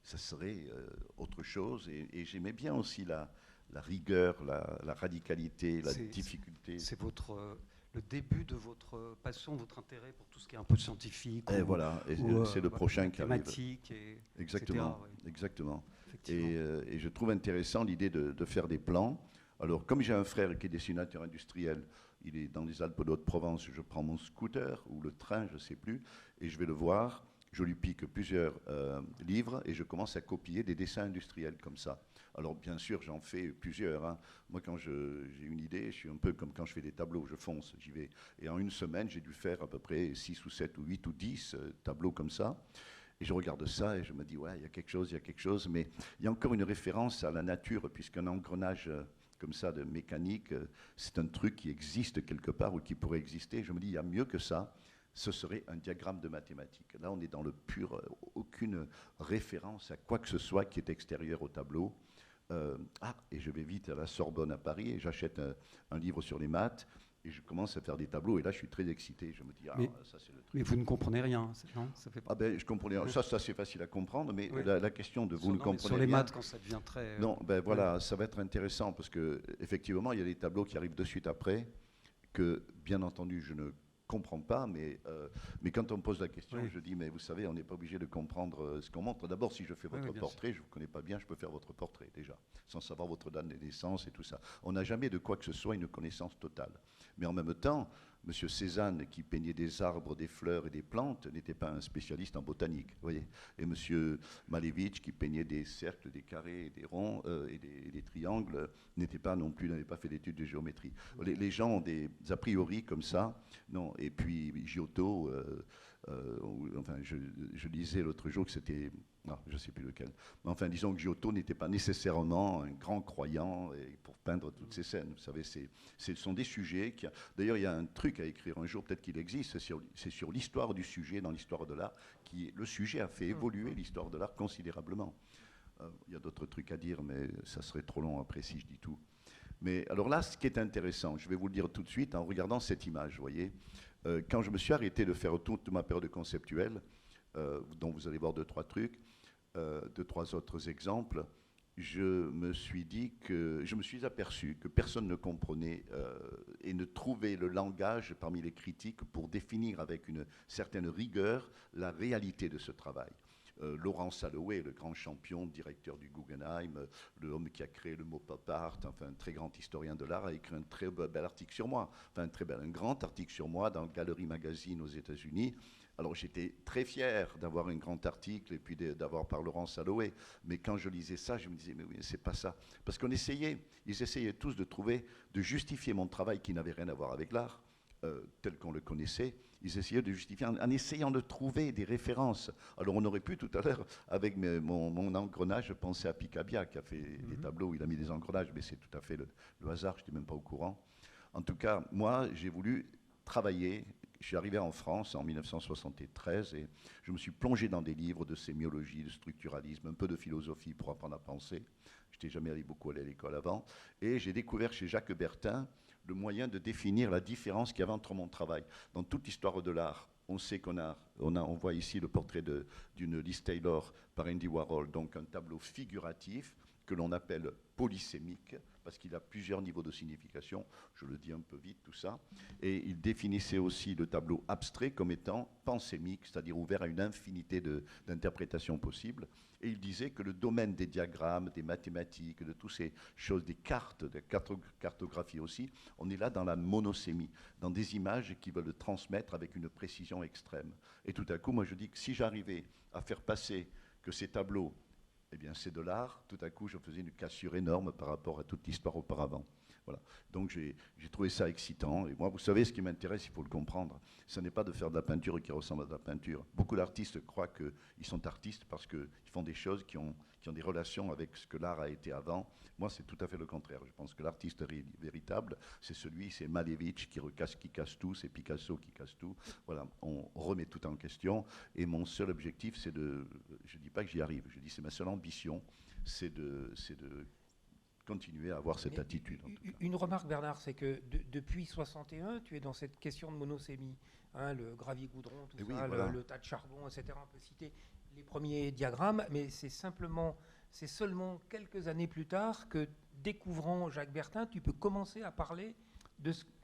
ça serait autre chose. Et j'aimais bien aussi la rigueur, la radicalité, la difficulté. C'est le début de votre passion, votre intérêt pour tout ce qui est un peu scientifique. Et voilà, c'est le prochain qui arrive. Exactement, etc., exactement. Et je trouve intéressant l'idée de faire des plans. Alors, comme j'ai un frère qui est dessinateur industriel, il est dans les Alpes d'Haute-Provence, je prends mon scooter ou le train, je ne sais plus, et je vais le voir. je lui pique plusieurs livres et je commence à copier des dessins industriels comme ça. Alors bien sûr, j'en fais plusieurs, hein. Moi, quand j'ai une idée, je suis un peu comme quand je fais des tableaux, je fonce, j'y vais. Et en une semaine, j'ai dû faire à peu près 6 ou 7 ou 8 ou 10 tableaux comme ça. Et je regarde ça et je me dis, ouais, il y a quelque chose, mais il y a encore une référence à la nature, puisqu'un engrenage comme ça de mécanique, c'est un truc qui existe quelque part ou qui pourrait exister. Je me dis, il y a mieux que ça, ce serait un diagramme de mathématiques. Là, on est dans le pur, aucune référence à quoi que ce soit qui est extérieur au tableau. Et je vais vite à la Sorbonne à Paris et j'achète un livre sur les maths. Et je commence à faire des tableaux, et là, je suis très excité. Je me dis, ça, c'est le truc. Mais vous ne comprenez rien, non, ça fait pas... Je comprenais. Ça, c'est facile à comprendre, mais oui. la question de vous ne comprenez sur les rien, maths, quand ça devient très... Non, voilà, ça va être intéressant, parce qu'effectivement, il y a des tableaux qui arrivent de suite après, que, bien entendu, je ne comprends pas, mais quand on me pose la question, je dis, mais vous savez, on n'est pas obligé de comprendre ce qu'on montre. D'abord, si je fais votre portrait, je ne vous connais pas bien, je peux faire votre portrait, déjà, sans savoir votre date de naissance et tout ça. On n'a jamais de quoi que ce soit une connaissance totale. Mais en même temps, M. Cézanne, qui peignait des arbres, des fleurs et des plantes, n'était pas un spécialiste en botanique, vous voyez. Et M. Malevich, qui peignait des cercles, des carrés et des ronds et des triangles, n'avait pas fait d'études de géométrie. Les gens ont des a priori comme ça, non. Et puis Giotto, je lisais l'autre jour que c'était... Non, je ne sais plus lequel. Mais enfin, disons que Giotto n'était pas nécessairement un grand croyant pour peindre toutes ces scènes. Vous savez, ce sont des sujets qui... D'ailleurs, il y a un truc à écrire un jour, peut-être qu'il existe, c'est sur l'histoire du sujet dans l'histoire de l'art. Le sujet a fait évoluer l'histoire de l'art considérablement. Il y a d'autres trucs à dire, mais ça serait trop long après si je dis tout. Mais alors là, ce qui est intéressant, je vais vous le dire tout de suite en regardant cette image, vous voyez. Quand je me suis arrêté de faire toute ma période conceptuelle, dont vous allez voir 2-3 trucs, 2-3 autres exemples, je me suis aperçu que personne ne comprenait et ne trouvait le langage parmi les critiques pour définir avec une certaine rigueur la réalité de ce travail. Laurent Saloué, le grand champion, directeur du Guggenheim, l'homme qui a créé le mot pop art, enfin un très grand historien de l'art, a écrit un très bel article sur moi, enfin un grand article sur moi dans Gallery Magazine aux États-Unis. Alors j'étais très fier d'avoir un grand article et puis d'avoir par Laurent Saloué, mais quand je lisais ça, je me disais mais oui, c'est pas ça, parce ils essayaient tous de justifier mon travail qui n'avait rien à voir avec l'art. Tel qu'on le connaissait, ils essayaient de justifier en essayant de trouver des références. Alors on aurait pu tout à l'heure, avec mon engrenage, penser à Picabia, qui a fait des tableaux où il a mis des engrenages, mais c'est tout à fait le hasard, je n'étais même pas au courant. En tout cas, moi, j'ai voulu travailler. Je suis arrivé en France en 1973 et je me suis plongé dans des livres de sémiologie, de structuralisme, un peu de philosophie pour apprendre à penser. Je n'étais jamais allé beaucoup à l'école avant. Et j'ai découvert chez Jacques Bertin le moyen de définir la différence qu'il y avait entre mon travail. Dans toute l'histoire de l'art, on sait on voit ici le portrait d'une Liz Taylor par Andy Warhol, donc un tableau figuratif que l'on appelle polysémique, parce qu'il a plusieurs niveaux de signification, je le dis un peu vite tout ça, et il définissait aussi le tableau abstrait comme étant pansémique, c'est-à-dire ouvert à une infinité d'interprétations possibles, et il disait que le domaine des diagrammes, des mathématiques, de toutes ces choses, des cartes, de cartographie aussi, on est là dans la monosémie, dans des images qui veulent transmettre avec une précision extrême. Et tout à coup, moi je dis que si j'arrivais à faire passer que ces tableaux, eh bien, c'est de l'art. Tout à coup, je faisais une cassure énorme par rapport à toute l'histoire auparavant. Voilà. Donc, j'ai trouvé ça excitant. Et moi, vous savez, ce qui m'intéresse, il faut le comprendre, ce n'est pas de faire de la peinture qui ressemble à de la peinture. Beaucoup d'artistes croient qu'ils sont artistes parce qu'ils font des choses qui ont des relations avec ce que l'art a été avant. Moi, c'est tout à fait le contraire. Je pense que l'artiste véritable, c'est Malevich qui casse tout, c'est Picasso qui casse tout. Voilà, on remet tout en question. Et mon seul objectif, je ne dis pas que j'y arrive, je dis c'est ma seule ambition, c'est de continuer à avoir cette attitude. Une remarque, Bernard, c'est que depuis 61, tu es dans cette question de monosémie. Hein, le gravier-goudron, tout ça, oui, voilà. le tas de charbon, etc. On peut citer les premiers diagrammes, mais c'est seulement quelques années plus tard que, découvrant Jacques Bertin, tu peux commencer à parler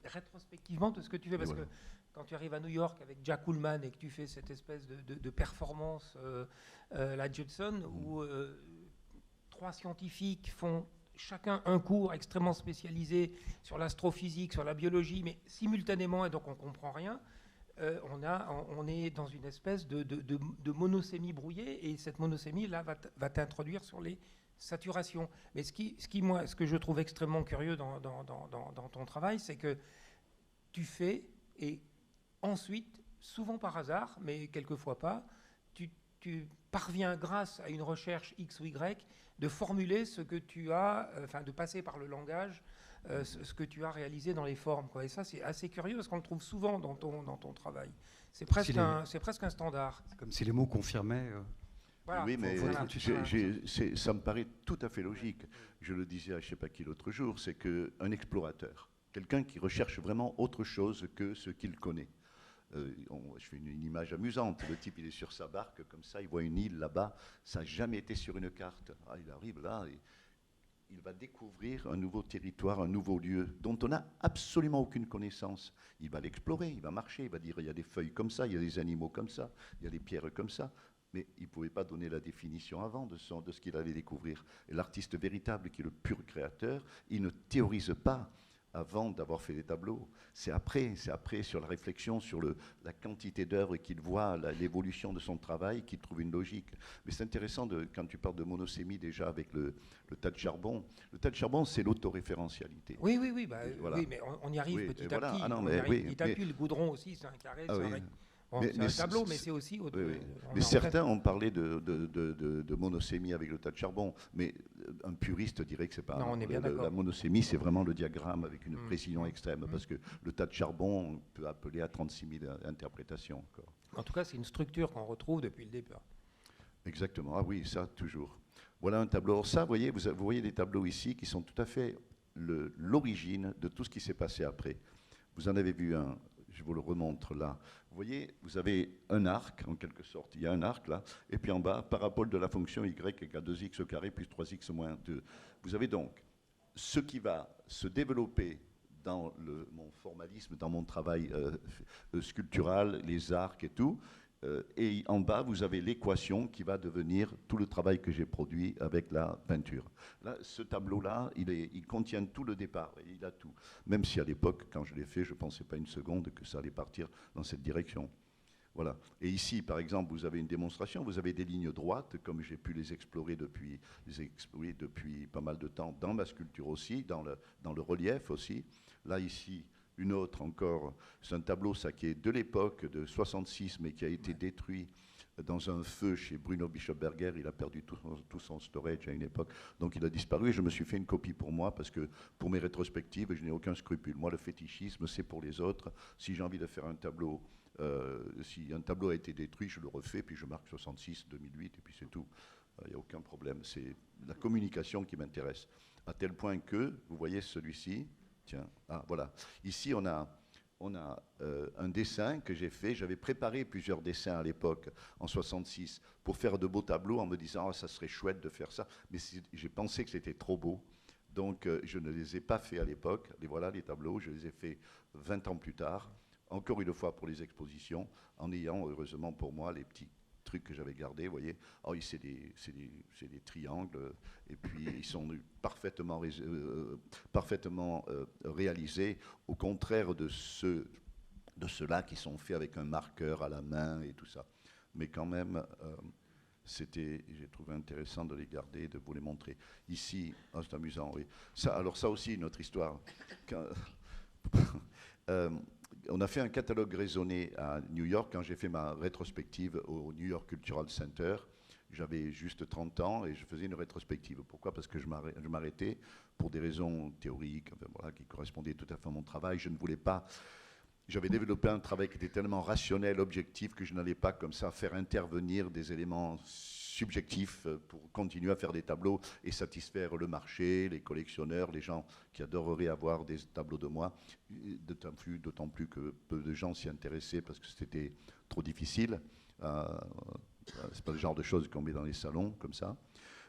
rétrospectivement de ce que tu fais. Parce que quand tu arrives à New York avec Jack Ullman et que tu fais cette espèce de performance, la Judson, où 3 scientifiques font chacun un cours extrêmement spécialisé sur l'astrophysique, sur la biologie, mais simultanément, et donc on ne comprend rien. on est dans une espèce de monosémie brouillée, et cette monosémie là va t'introduire sur les saturations. Mais ce que je trouve extrêmement curieux dans ton travail, c'est que tu fais, et ensuite, souvent par hasard, mais quelquefois pas, tu parviens, grâce à une recherche X ou Y, de formuler ce que tu as, de passer par le langage, ce que tu as réalisé dans les formes, quoi. Et ça, c'est assez curieux, parce qu'on le trouve souvent dans ton travail. C'est presque un standard. C'est comme si les mots confirmaient. Voilà, oui, mais voilà. ça me paraît tout à fait logique. Je le disais à je ne sais pas qui l'autre jour, c'est qu'un explorateur, quelqu'un qui recherche vraiment autre chose que ce qu'il connaît. Je fais une image amusante. Le type, il est sur sa barque, comme ça, il voit une île là-bas. Ça n'a jamais été sur une carte. Il arrive là et il va découvrir un nouveau territoire, un nouveau lieu dont on n'a absolument aucune connaissance. Il va l'explorer, il va marcher, il va dire il y a des feuilles comme ça, il y a des animaux comme ça, il y a des pierres comme ça. Mais il ne pouvait pas donner la définition avant de ce qu'il allait découvrir. Et l'artiste véritable, qui est le pur créateur, il ne théorise pas avant d'avoir fait des tableaux. C'est après sur la réflexion, sur la quantité d'œuvres qu'il voit, l'évolution de son travail, qu'il trouve une logique. Mais c'est intéressant, quand tu parles de monosémie déjà avec le tas de charbon. Le tas de charbon, c'est l'autoréférentialité. Oui, voilà. oui, mais on y arrive petit à petit. Ah non, Petit à petit, le goudron aussi, c'est un carré, c'est un tableau, mais c'est aussi... Mais certains ont parlé de monosémie avec le tas de charbon, mais un puriste dirait que c'est pas... Non, on est bien d'accord. La monosémie, c'est vraiment le diagramme avec une précision extrême, parce que le tas de charbon, on peut appeler à 36 000 interprétations encore. En tout cas, c'est une structure qu'on retrouve depuis le départ. Exactement, ah oui, ça, toujours. Voilà un tableau. Alors ça, vous voyez des tableaux ici qui sont tout à fait l'origine de tout ce qui s'est passé après. Vous en avez vu un, je vous le remontre là. Vous voyez, vous avez un arc, en quelque sorte. Il y a un arc là, et puis en bas, parabole de la fonction y égale 2x au carré plus 3x moins 2. Vous avez donc ce qui va se développer dans mon formalisme, dans mon travail sculptural, les arcs et tout. Et en bas, vous avez l'équation qui va devenir tout le travail que j'ai produit avec la peinture. Là, ce tableau-là, il contient tout le départ, il a tout. Même si à l'époque, quand je l'ai fait, je ne pensais pas une seconde que ça allait partir dans cette direction. Voilà. Et ici, par exemple, vous avez une démonstration, vous avez des lignes droites, comme j'ai pu les explorer depuis pas mal de temps, dans ma sculpture aussi, dans le relief aussi. Là, ici, une autre encore, c'est un tableau ça, qui est de l'époque de 66, mais qui a été détruit dans un feu chez Bruno Bischofberger. Il a perdu tout son storage à une époque, donc il a disparu. Et je me suis fait une copie pour moi, parce que pour mes rétrospectives, je n'ai aucun scrupule. Moi, le fétichisme, c'est pour les autres. Si j'ai envie de faire un tableau, si un tableau a été détruit, je le refais, puis je marque 66, 2008, et puis c'est tout. Il n'y a aucun problème. C'est la communication qui m'intéresse. À tel point que, vous voyez celui-ci, tiens, voilà. Ici, on a un dessin que j'ai fait. J'avais préparé plusieurs dessins à l'époque, en 66, pour faire de beaux tableaux, en me disant ça serait chouette de faire ça. Mais j'ai pensé que c'était trop beau. Donc, je ne les ai pas faits à l'époque. Et voilà les tableaux. Je les ai faits 20 ans plus tard, encore une fois pour les expositions, en ayant, heureusement pour moi, les petits trucs que j'avais gardés, vous voyez. Alors, c'est des triangles, et puis ils sont parfaitement réalisés, au contraire de ceux-là qui sont faits avec un marqueur à la main et tout ça. Mais quand même, j'ai trouvé intéressant de les garder et de vous les montrer. Ici, c'est amusant, oui. Ça aussi, notre histoire. On a fait un catalogue raisonné à New York quand j'ai fait ma rétrospective au New York Cultural Center. J'avais juste 30 ans et je faisais une rétrospective. Pourquoi ? Parce que je m'arrêtais pour des raisons théoriques, qui correspondaient tout à fait à mon travail. Je ne voulais pas... J'avais développé un travail qui était tellement rationnel, objectif, que je n'allais pas comme ça faire intervenir des éléments subjectifs pour continuer à faire des tableaux et satisfaire le marché, les collectionneurs, les gens qui adoreraient avoir des tableaux de moi, d'autant plus que peu de gens s'y intéressaient parce que c'était trop difficile. C'est pas le genre de choses qu'on met dans les salons comme ça.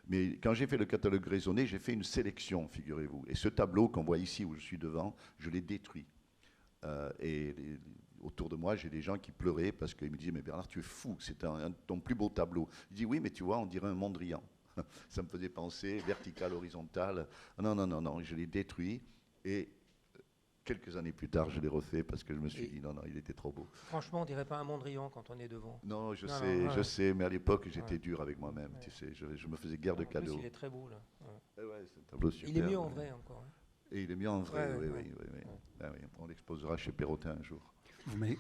Mais quand j'ai fait le catalogue raisonné, j'ai fait une sélection, figurez-vous. Et ce tableau qu'on voit ici, où je suis devant, je l'ai détruit. Autour de moi, j'ai des gens qui pleuraient parce qu'ils me disaient « Mais Bernard, tu es fou, c'est ton plus beau tableau. » Je dis « Oui, mais tu vois, on dirait un Mondrian. » Ça me faisait penser vertical, horizontal. Non, je l'ai détruit. Et quelques années plus tard, je l'ai refait parce que je me suis dit non, il était trop beau. Franchement, on dirait pas un Mondrian quand on est devant. Non, je Non, sais, mais à l'époque, j'étais Ouais. dur avec moi-même, Ouais. tu sais, je me faisais guerre de En plus, cadeaux. il est très beau là. Ouais. C'est un tableau super. Il est mieux en vrai encore. Hein. Et il est mieux en vrai, Ouais, oui, ouais. oui. Ah oui, on l'exposera chez Perrotin un jour.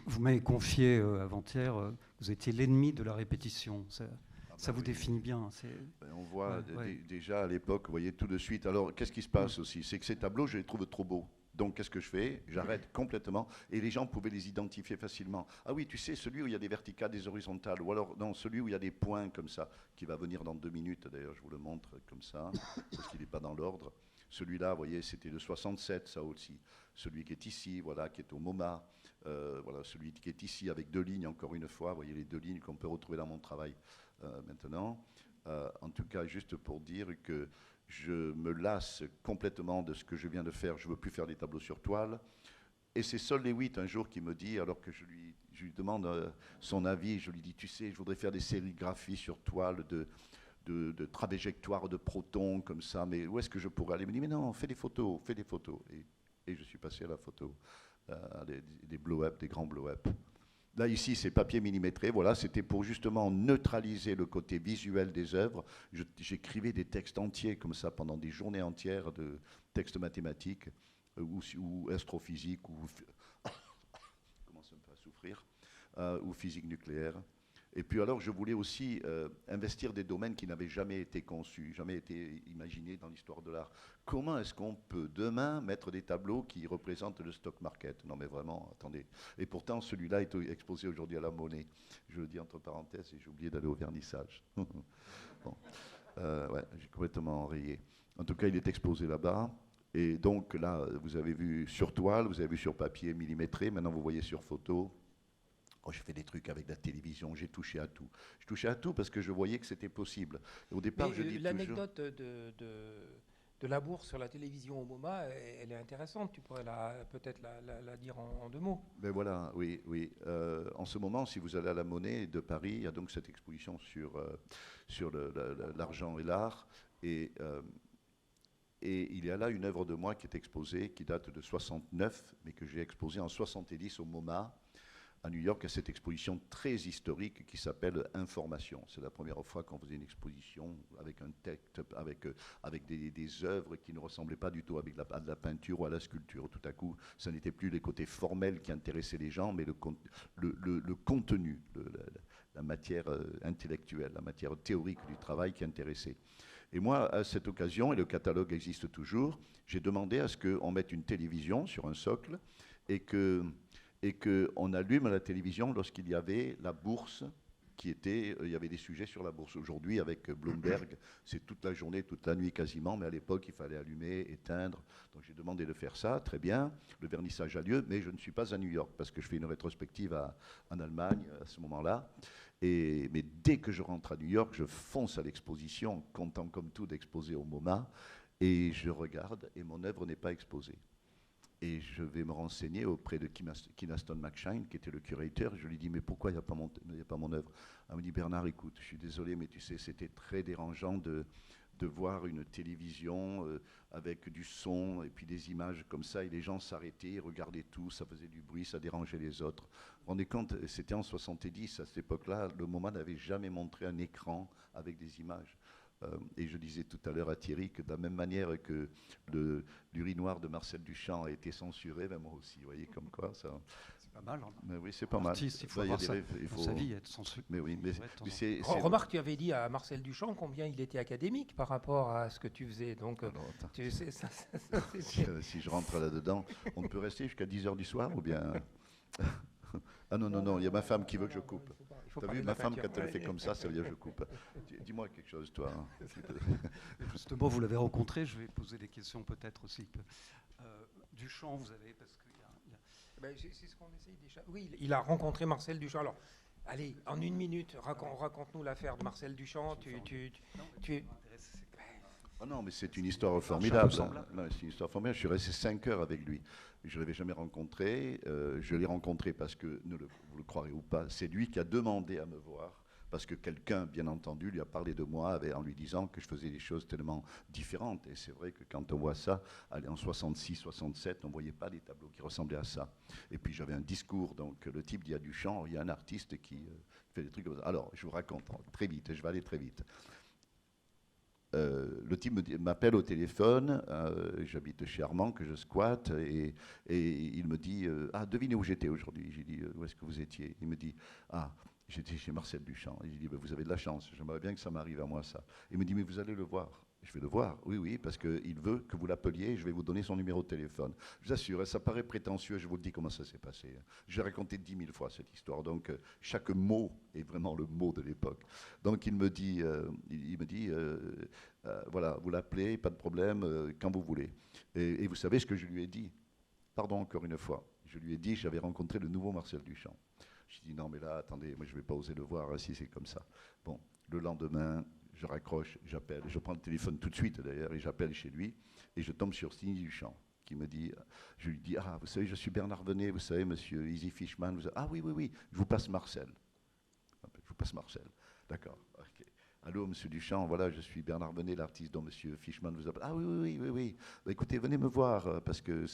Vous m'avez confié avant-hier, vous étiez l'ennemi de la répétition. Ça vous oui. définit bien. On voit Ouais. déjà à l'époque, vous voyez, tout de suite. Alors, qu'est-ce qui se passe aussi? C'est que ces tableaux, je les trouve trop beaux. Donc, qu'est-ce que je fais? J'arrête complètement. Et les gens pouvaient les identifier facilement. Ah oui, tu sais, celui où il y a des verticales, des horizontales. Ou alors, non, celui où il y a des points comme ça, qui va venir dans 2 minutes. D'ailleurs, je vous le montre comme ça, parce qu'il n'est pas dans l'ordre. Celui-là, vous voyez, c'était de 67, ça aussi. Celui qui est ici, voilà, qui est au MoMA. Voilà, celui qui est ici avec 2 lignes, encore une fois. Vous voyez les 2 lignes qu'on peut retrouver dans mon travail maintenant. En tout cas, juste pour dire que je me lasse complètement de ce que je viens de faire. Je ne veux plus faire des tableaux sur toile. Et c'est Sol Lewitt un jour qui me dit, alors que je lui demande son avis, je lui dis, tu sais, je voudrais faire des sérigraphies sur toile de trajectoires de protons comme ça, mais où est-ce que je pourrais aller? Il me dit, mais non, fais des photos, fais des photos. Et je suis passé à la photo, des blow-up, des grands blow-up. Là, ici, c'est papier millimétré. Voilà, c'était pour justement neutraliser le côté visuel des œuvres. J'écrivais des textes entiers comme ça pendant des journées entières de textes mathématiques ou astrophysique ou commence un peu à souffrir ou physique nucléaire. Et puis alors, je voulais aussi investir des domaines qui n'avaient jamais été conçus, jamais été imaginés dans l'histoire de l'art. Comment est-ce qu'on peut demain mettre des tableaux qui représentent le stock market? Non mais vraiment, attendez. Et pourtant, celui-là est exposé aujourd'hui à la Monnaie. Je le dis entre parenthèses et j'ai oublié d'aller au vernissage. Bon. Ouais, j'ai complètement enrayé. En tout cas, il est exposé là-bas. Et donc là, vous avez vu sur toile, vous avez vu sur papier millimétré, maintenant vous voyez sur photo. Oh, je fais des trucs avec la télévision, j'ai touché à tout. Je touchais à tout parce que je voyais que c'était possible. Et au départ, je dis l'anecdote de la bourse sur la télévision au MoMA, elle est intéressante. Tu pourrais peut-être la dire en 2 mots. Ben voilà, oui. En ce moment, si vous allez à la Monnaie de Paris, il y a donc cette exposition sur l'argent et l'art. Et il y a là une œuvre de moi qui est exposée, qui date de 69, mais que j'ai exposée en 70 au MoMA. À New York, à cette exposition très historique qui s'appelle Information. C'est la première fois qu'on faisait une exposition avec un texte, avec des œuvres qui ne ressemblaient pas du tout à de la peinture ou à la sculpture. Tout à coup, ce n'était plus les côtés formels qui intéressaient les gens, mais le contenu, la matière intellectuelle, la matière théorique du travail qui intéressait. Et moi, à cette occasion, et le catalogue existe toujours, j'ai demandé à ce qu'on mette une télévision sur un socle et qu'on allume la télévision lorsqu'il y avait la bourse il y avait des sujets sur la bourse. Aujourd'hui, avec Bloomberg, c'est toute la journée, toute la nuit quasiment, mais à l'époque, il fallait allumer, éteindre. Donc j'ai demandé de faire ça, très bien. Le vernissage a lieu, mais je ne suis pas à New York, parce que je fais une rétrospective en Allemagne à ce moment-là. Mais dès que je rentre à New York, je fonce à l'exposition, content comme tout d'exposer au MoMA, et je regarde, et mon œuvre n'est pas exposée. Et je vais me renseigner auprès de Kynaston McShine, qui était le curateur. Je lui dis, mais pourquoi il n'y a pas mon œuvre? Elle me dit, Bernard, écoute, je suis désolé, mais tu sais, c'était très dérangeant de voir une télévision avec du son et puis des images comme ça, et les gens s'arrêtaient, regardaient tout, ça faisait du bruit, ça dérangeait les autres. Vous vous rendez compte, c'était en 70, à cette époque-là, le MoMA n'avait jamais montré un écran avec des images. Et je disais tout à l'heure à Thierry que de la même manière que l'urinoir de Marcel Duchamp a été censuré, ben moi aussi, vous voyez, comme quoi ça... C'est pas mal. Hein. Mais oui, c'est pas mal. Artiste, il faut avoir ça dans sa vie, être censuré. Mais oui, mais c'est... Remarque, tu avais dit à Marcel Duchamp combien il était académique par rapport à ce que tu faisais. Donc, alors, tu sais, si je rentre là-dedans, on peut rester jusqu'à 10h du soir ou bien... Ah non, il y a ma femme qui veut que je coupe. T'as vu, ma femme, quand elle fait comme ça veut dire que je coupe. Dis-moi quelque chose, toi. Justement, vous l'avez rencontré, je vais poser des questions peut-être aussi. Duchamp, vous avez... Parce qu'il c'est ce qu'on essaye déjà. Oui, il a rencontré Marcel Duchamp. Alors, allez, en 1 minute, raconte-nous l'affaire de Marcel Duchamp. Ah non, mais c'est une histoire formidable. Non, c'est une histoire formidable. Je suis resté 5 heures avec lui. Je ne l'avais jamais rencontré. Je l'ai rencontré parce que, vous le croirez ou pas, c'est lui qui a demandé à me voir parce que quelqu'un, bien entendu, lui a parlé de moi en lui disant que je faisais des choses tellement différentes. Et c'est vrai que quand on voit ça, allez, en 66, 67, on ne voyait pas des tableaux qui ressemblaient à ça. Et puis j'avais un discours, donc le type dit à Duchamp, il y a un artiste qui fait des trucs comme ça. Alors, je vous raconte très vite, je vais aller très vite. Le type m'appelle au téléphone, j'habite chez Armand, que je squatte, et il me dit ah, devinez où j'étais aujourd'hui. J'ai dit où est-ce que vous étiez? Il me dit ah, j'étais chez Marcel Duchamp. Il dit vous avez de la chance, j'aimerais bien que ça m'arrive à moi ça. Il me dit mais vous allez le voir. Je vais le voir, oui, oui, parce qu'il veut que vous l'appeliez et je vais vous donner son numéro de téléphone. Je vous assure, ça paraît prétentieux, je vous le dis comment ça s'est passé. J'ai raconté 10 000 fois cette histoire, donc chaque mot est vraiment le mot de l'époque. Donc il me dit, voilà, vous l'appelez, pas de problème, quand vous voulez. Et vous savez ce que je lui ai dit? Pardon encore une fois. Je lui ai dit, j'avais rencontré le nouveau Marcel Duchamp. Je lui ai dit, non mais là, attendez, moi je ne vais pas oser le voir, hein, si c'est comme ça. Bon, le lendemain, je raccroche, j'appelle, je prends le téléphone tout de suite d'ailleurs, et j'appelle chez lui, et je tombe sur Sidney Duchamp, qui me dit, je lui dis, ah, vous savez, je suis Bernard Venet, vous savez, monsieur Easy Fishman, ah oui, oui, oui, je vous passe Marcel. Je vous passe Marcel, d'accord, ok. Allô, monsieur Duchamp, voilà, je suis Bernard Venet, l'artiste dont monsieur Fishman vous appelle. Ah oui, oui, oui, oui, oui. Bah, écoutez, venez me voir, parce que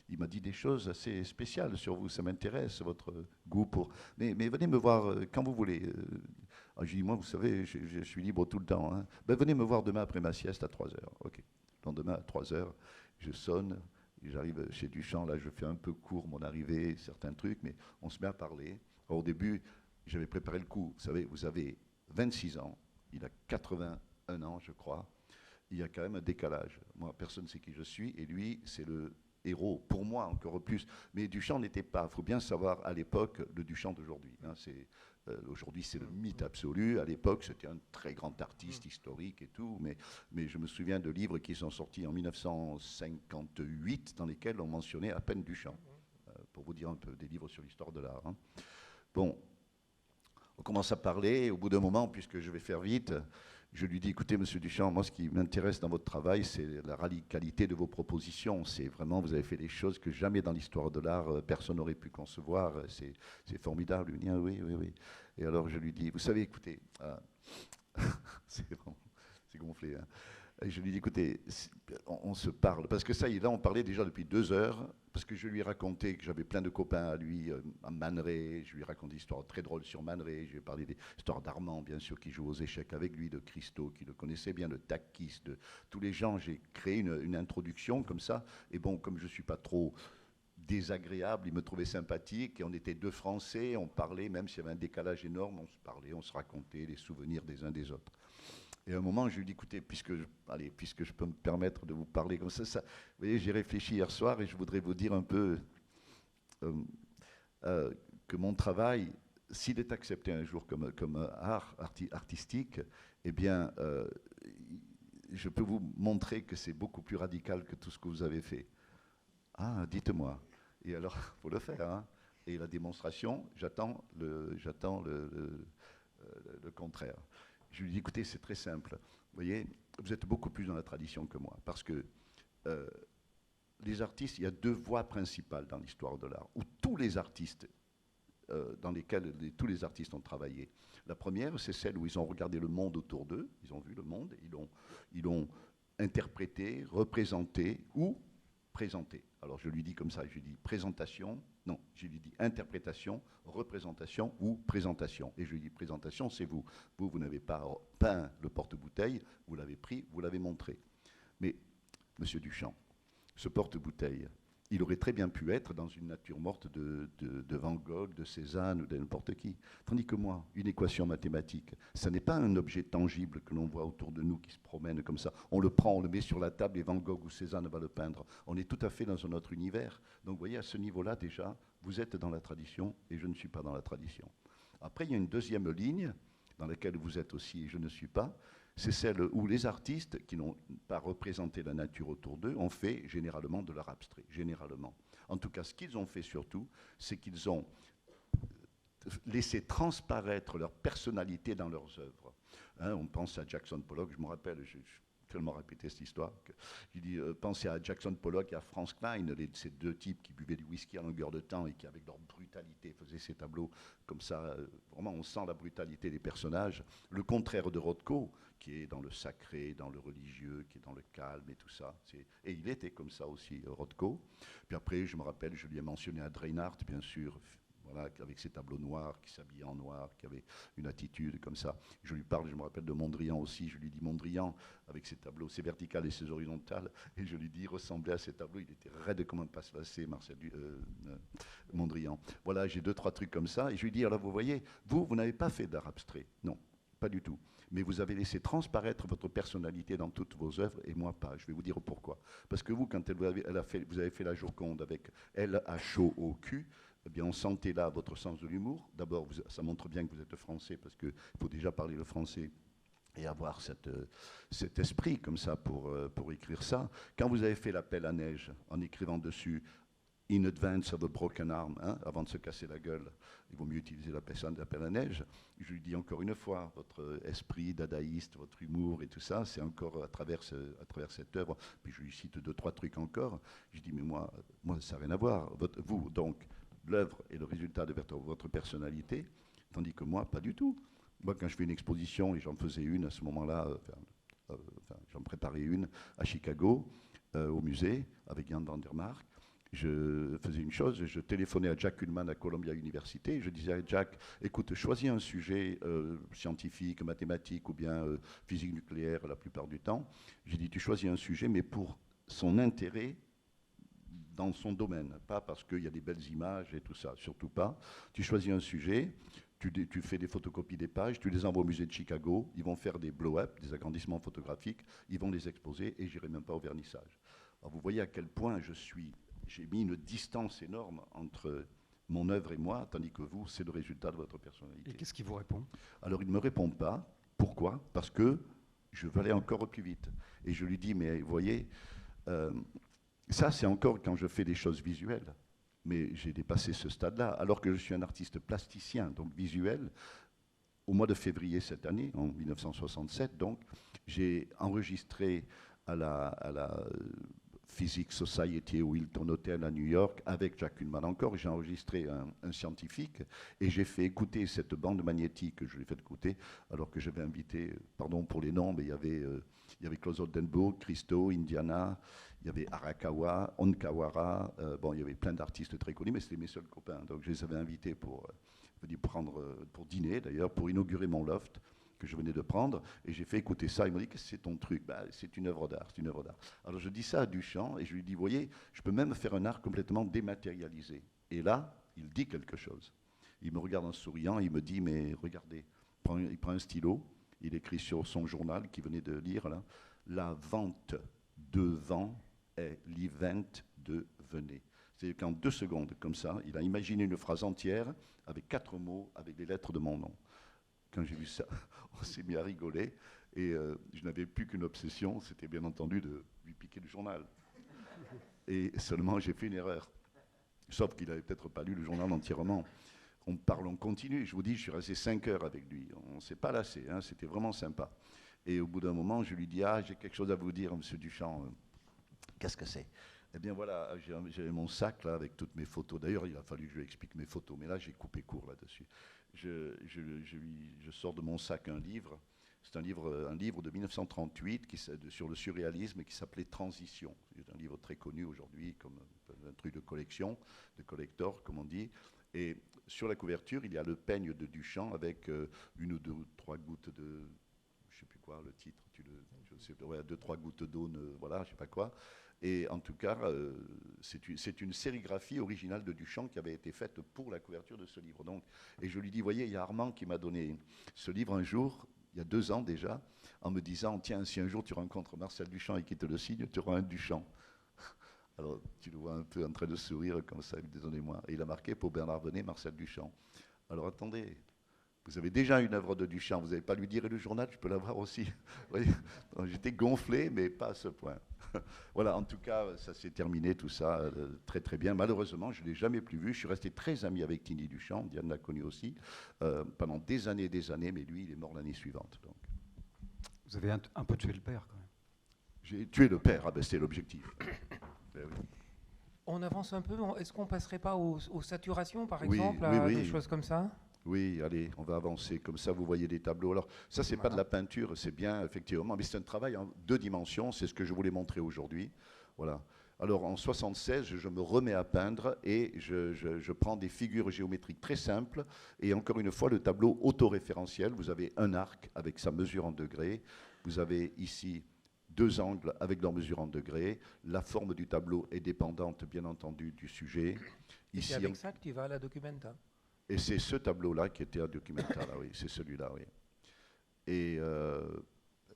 il m'a dit des choses assez spéciales sur vous, ça m'intéresse, votre goût pour... Mais venez me voir quand vous voulez. Ah, j'ai dit, moi, vous savez, je suis libre tout le temps. Hein. Ben, venez me voir demain après ma sieste à 3 heures. Ok. Le lendemain, à 3 heures, je sonne, j'arrive chez Duchamp, là, je fais un peu court mon arrivée, certains trucs, mais on se met à parler. Alors, au début, j'avais préparé le coup. Vous savez, vous avez 26 ans, il a 81 ans, je crois. Il y a quand même un décalage. Moi, personne ne sait qui je suis, et lui, c'est le héros, pour moi encore plus. Mais Duchamp n'était pas, il faut bien savoir, à l'époque, le Duchamp d'aujourd'hui. Hein, aujourd'hui, c'est le mythe absolu. À l'époque, c'était un très grand artiste historique et tout. Mais je me souviens de livres qui sont sortis en 1958, dans lesquels on mentionnait à peine Duchamp. Pour vous dire un peu, des livres sur l'histoire de l'art. Hein. Bon, on commence à parler, et au bout d'un moment, puisque je vais faire vite, je lui dis, écoutez, monsieur Duchamp, moi, ce qui m'intéresse dans votre travail, c'est la radicalité de vos propositions. C'est vraiment, vous avez fait des choses que jamais dans l'histoire de l'art, personne n'aurait pu concevoir. C'est formidable. Il me dit, ah, oui, oui, oui. Et alors, je lui dis, vous savez, écoutez, c'est gonflé, hein. Et je lui dis, écoutez, on se parle, parce que ça, là, on parlait déjà depuis 2 heures, parce que je lui ai raconté que j'avais plein de copains à lui, à Man Ray, je lui ai raconté des histoires très drôles sur Man Ray, je lui ai parlé des histoires d'Armand, bien sûr, qui joue aux échecs avec lui, de Christo, qui le connaissait bien, de Takis, de tous les gens, j'ai créé une introduction comme ça, et bon, comme je ne suis pas trop désagréable, il me trouvait sympathique, et on était 2 Français, on parlait, même s'il y avait un décalage énorme, on se parlait, on se racontait les souvenirs des uns des autres. Et à un moment, je lui dis, écoutez, puisque je peux me permettre de vous parler comme ça, vous voyez, j'ai réfléchi hier soir et je voudrais vous dire un peu que mon travail, s'il est accepté un jour comme art artistique, eh bien, je peux vous montrer que c'est beaucoup plus radical que tout ce que vous avez fait. Ah, dites-moi. Et alors, il faut le faire. Hein. Et la démonstration, j'attends le contraire. Je lui dis, écoutez, c'est très simple. Vous voyez, vous êtes beaucoup plus dans la tradition que moi. Parce que les artistes, il y a 2 voies principales dans l'histoire de l'art, où tous les artistes, dans lesquels tous les artistes ont travaillé. La première, c'est celle où ils ont regardé le monde autour d'eux, ils ont vu le monde, ils l'ont interprété, représenté ou présenté. Alors je lui dis comme ça, je lui dis présentation, non, je lui dis interprétation, représentation ou présentation. Et je lui dis présentation, c'est vous. Vous n'avez pas peint le porte-bouteille, vous l'avez pris, vous l'avez montré. Mais, monsieur Duchamp, ce porte-bouteille, il aurait très bien pu être dans une nature morte de Van Gogh, de Cézanne ou de n'importe qui. Tandis que moi, une équation mathématique, ça n'est pas un objet tangible que l'on voit autour de nous qui se promène comme ça. On le prend, on le met sur la table et Van Gogh ou Cézanne va le peindre. On est tout à fait dans un autre univers. Donc vous voyez, à ce niveau-là déjà, vous êtes dans la tradition et je ne suis pas dans la tradition. Après, il y a une deuxième ligne dans laquelle vous êtes aussi et je ne suis pas. C'est celle où les artistes, qui n'ont pas représenté la nature autour d'eux, ont fait généralement de l'art abstrait, généralement. En tout cas, ce qu'ils ont fait surtout, c'est qu'ils ont laissé transparaître leur personnalité dans leurs œuvres. Hein, on pense à Jackson Pollock, je me rappelle, tellement répété cette histoire. J'ai dit, pensez à Jackson Pollock et à Franz Klein, ces deux types qui buvaient du whisky à longueur de temps et qui, avec leur brutalité, faisaient ces tableaux comme ça. Vraiment, on sent la brutalité des personnages. Le contraire de Rothko, qui est dans le sacré, dans le religieux, qui est dans le calme et tout ça. Et il était comme ça aussi, Rothko. Puis après, je me rappelle, je lui ai mentionné à Reinhardt, bien sûr, voilà, avec ses tableaux noirs, qui s'habillait en noir, qui avait une attitude comme ça. Je lui parle, je me rappelle de Mondrian aussi, je lui dis Mondrian, avec ses tableaux, ses verticales et ses horizontales, et je lui dis, il ressemblait à ces tableaux, il était raide comme un passe-passé, Mondrian. Voilà, j'ai 2-3 trucs comme ça, et je lui dis, alors vous voyez, vous n'avez pas fait d'art abstrait, non, pas du tout. Mais vous avez laissé transparaître votre personnalité dans toutes vos œuvres, et moi pas. Je vais vous dire pourquoi. Parce que vous, quand vous avez fait la Joconde avec L-H-O-O-Q, eh bien, on sentait là votre sens de l'humour. D'abord, ça montre bien que vous êtes français, parce qu'il faut déjà parler le français et avoir cet esprit comme ça pour écrire ça. Quand vous avez fait l'appel à neige, en écrivant dessus « In advance of a broken arm hein, », avant de se casser la gueule, il vaut mieux utiliser l'appel à neige. Je lui dis encore une fois, votre esprit dadaïste, votre humour et tout ça, c'est encore à travers cette œuvre. Puis je lui cite 2-3 trucs encore. Je dis, mais moi ça n'a rien à voir. Vous, donc, l'œuvre est le résultat de votre personnalité, tandis que moi, pas du tout. Moi, quand je fais une exposition, et j'en faisais une à ce moment-là, j'en préparais une à Chicago, au musée, avec Jan van der Mark, je faisais une chose, je téléphonais à Jack Kuhlman à Columbia University, et je disais à Jack, écoute, choisis un sujet scientifique, mathématique ou bien physique nucléaire la plupart du temps. J'ai dit, tu choisis un sujet, mais pour son intérêt dans son domaine, pas parce qu'il y a des belles images et tout ça, surtout pas. Tu choisis un sujet, tu fais des photocopies des pages, tu les envoies au musée de Chicago, ils vont faire des blow-up, des agrandissements photographiques, ils vont les exposer et j'irai même pas au vernissage. Alors vous voyez à quel point j'ai mis une distance énorme entre mon œuvre et moi, tandis que vous, c'est le résultat de votre personnalité. Et qu'est-ce qu'il vous répond? Alors il ne me répond pas. Pourquoi? Parce que je veux aller encore plus vite. Et je lui dis, mais vous voyez, ça c'est encore quand je fais des choses visuelles. Mais j'ai dépassé ce stade-là, alors que je suis un artiste plasticien, donc visuel. Au mois de février cette année, en 1967, donc, j'ai enregistré à la Physics Society au Hilton Hotel à New York, avec Jack Kuhlman encore, j'ai enregistré un scientifique, et j'ai fait écouter cette bande magnétique que je lui ai fait écouter, alors que j'avais invité, pardon pour les noms, mais il y avait Klaus Oldenburg, Christo, Indiana, il y avait Arakawa, Onkawara, bon, il y avait plein d'artistes très connus, mais c'était mes seuls copains. Donc je les avais invités pour dîner, d'ailleurs, pour inaugurer mon loft que je venais de prendre. Et j'ai fait écouter ça. Il m'a dit, qu'est-ce que c'est ton truc? C'est une œuvre d'art, c'est une œuvre d'art. Alors je dis ça à Duchamp et je lui dis, vous voyez, je peux même faire un art complètement dématérialisé. Et là, il dit quelque chose. Il me regarde en souriant, il me dit, mais regardez, il prend un stylo, il écrit sur son journal qu'il venait de lire, là, la vente devant est l'event de venez. C'est qu'en 2 secondes, comme ça, il a imaginé une phrase entière avec 4 mots, avec les lettres de mon nom. Quand j'ai vu ça, on s'est mis à rigoler et je n'avais plus qu'une obsession, c'était bien entendu de lui piquer le journal. Et seulement j'ai fait une erreur. Sauf qu'il n'avait peut-être pas lu le journal entièrement. On parle, on continue. Je vous dis, je suis resté 5 heures avec lui. On ne s'est pas lassé, hein, c'était vraiment sympa. Et au bout d'un moment, je lui dis, j'ai quelque chose à vous dire, monsieur Duchamp. Qu'est-ce que c'est? Eh bien voilà, j'ai mon sac là avec toutes mes photos. D'ailleurs, il a fallu que je lui explique mes photos, mais là j'ai coupé court là-dessus. Je sors de mon sac un livre. C'est un livre de 1938 sur le surréalisme qui s'appelait Transition. C'est un livre très connu aujourd'hui comme un truc de collection, de collector comme on dit. Et sur la couverture, il y a le peigne de Duchamp avec 1 ou 2 ou 3 gouttes de, je ne sais plus quoi le titre, 2-3 gouttes d'eau, voilà, je ne sais pas quoi. Et en tout cas, c'est une sérigraphie originale de Duchamp qui avait été faite pour la couverture de ce livre. Donc, et je lui dis, voyez, il y a Armand qui m'a donné ce livre un jour, il y a 2 ans déjà, en me disant, tiens, si un jour tu rencontres Marcel Duchamp et qu'il te le signe, tu auras un Duchamp. Alors, tu le vois un peu en train de sourire comme ça, désolez-moi. Et il a marqué pour Bernard Venet, Marcel Duchamp. Alors attendez, vous avez déjà une œuvre de Duchamp, vous n'allez pas lui dire le journal, je peux l'avoir aussi. J'étais gonflé, mais pas à ce point. Voilà, en tout cas, ça s'est terminé tout ça très très bien. Malheureusement, je ne l'ai jamais plus vu. Je suis resté très ami avec Tini Duchamp, Diane l'a connu aussi, pendant des années, mais lui, il est mort l'année suivante. Donc. Vous avez un peu tué le père quand même. J'ai tué le père, ah ben c'était l'objectif. Eh oui. On avance un peu, est-ce qu'on passerait pas aux saturations, par Oui, exemple, oui, à oui. des choses comme ça? Oui, allez, on va avancer. Comme ça, vous voyez des tableaux. Alors, ça, c'est pas de Voilà. la peinture, c'est bien, effectivement, mais c'est un travail en 2 dimensions. C'est ce que je voulais montrer aujourd'hui. Voilà. Alors, en 76, je me remets à peindre et je prends des figures géométriques très simples. Et encore une fois, le tableau autoréférentiel. Vous avez un arc avec sa mesure en degrés. Vous avez ici 2 angles avec leur mesure en degrés. La forme du tableau est dépendante, bien entendu, du sujet. Et Ici, c'est avec ça que tu vas à la Documenta. et c'est ce tableau-là qui était un documentaire, là, oui, c'est celui-là, oui. Et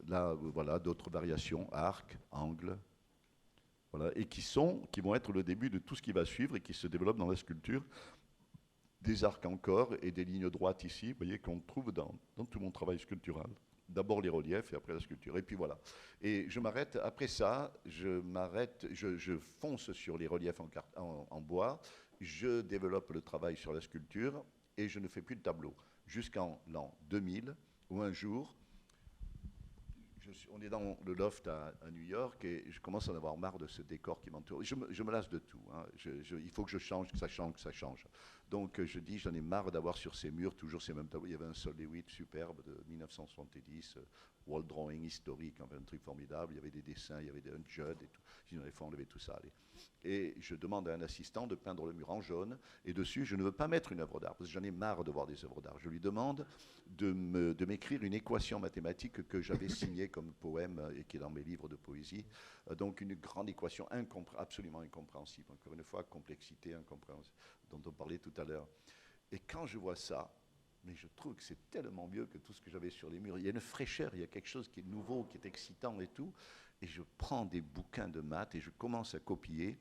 là, voilà, d'autres variations, arc, angle, voilà, et qui vont être le début de tout ce qui va suivre et qui se développe dans la sculpture. Des arcs encore et des lignes droites ici, vous voyez, qu'on trouve dans tout mon travail sculptural. D'abord les reliefs et après la sculpture. Et puis voilà. Et je m'arrête, après ça, je fonce sur les reliefs en bois, je développe le travail sur la sculpture et je ne fais plus de tableau. Jusqu'en l'an 2000, où un jour, on est dans le loft à New York et je commence à en avoir marre de ce décor qui m'entoure. Je me lasse de tout. Hein. Il faut que je change, que ça change, que ça change. Donc je dis, j'en ai marre d'avoir sur ces murs toujours ces mêmes tableaux. Il y avait un Sol Lewitt superbe de 1970, wall drawing historique, enfin, un truc formidable. Il y avait des dessins, il y avait un Judd et tout. Je dis, non, il faut enlever tout ça. Allez. Et je demande à un assistant de peindre le mur en jaune. Et dessus, je ne veux pas mettre une œuvre d'art, parce que j'en ai marre de voir des œuvres d'art. Je lui demande de m'écrire une équation mathématique que j'avais signée comme poème et qui est dans mes livres de poésie. Donc une grande équation absolument incompréhensible. Encore une fois, complexité, incompréhensible, dont on parlait tout à l'heure. Et quand je vois ça, mais je trouve que c'est tellement mieux que tout ce que j'avais sur les murs. Il y a une fraîcheur, il y a quelque chose qui est nouveau, qui est excitant et tout. Et je prends des bouquins de maths et je commence à copier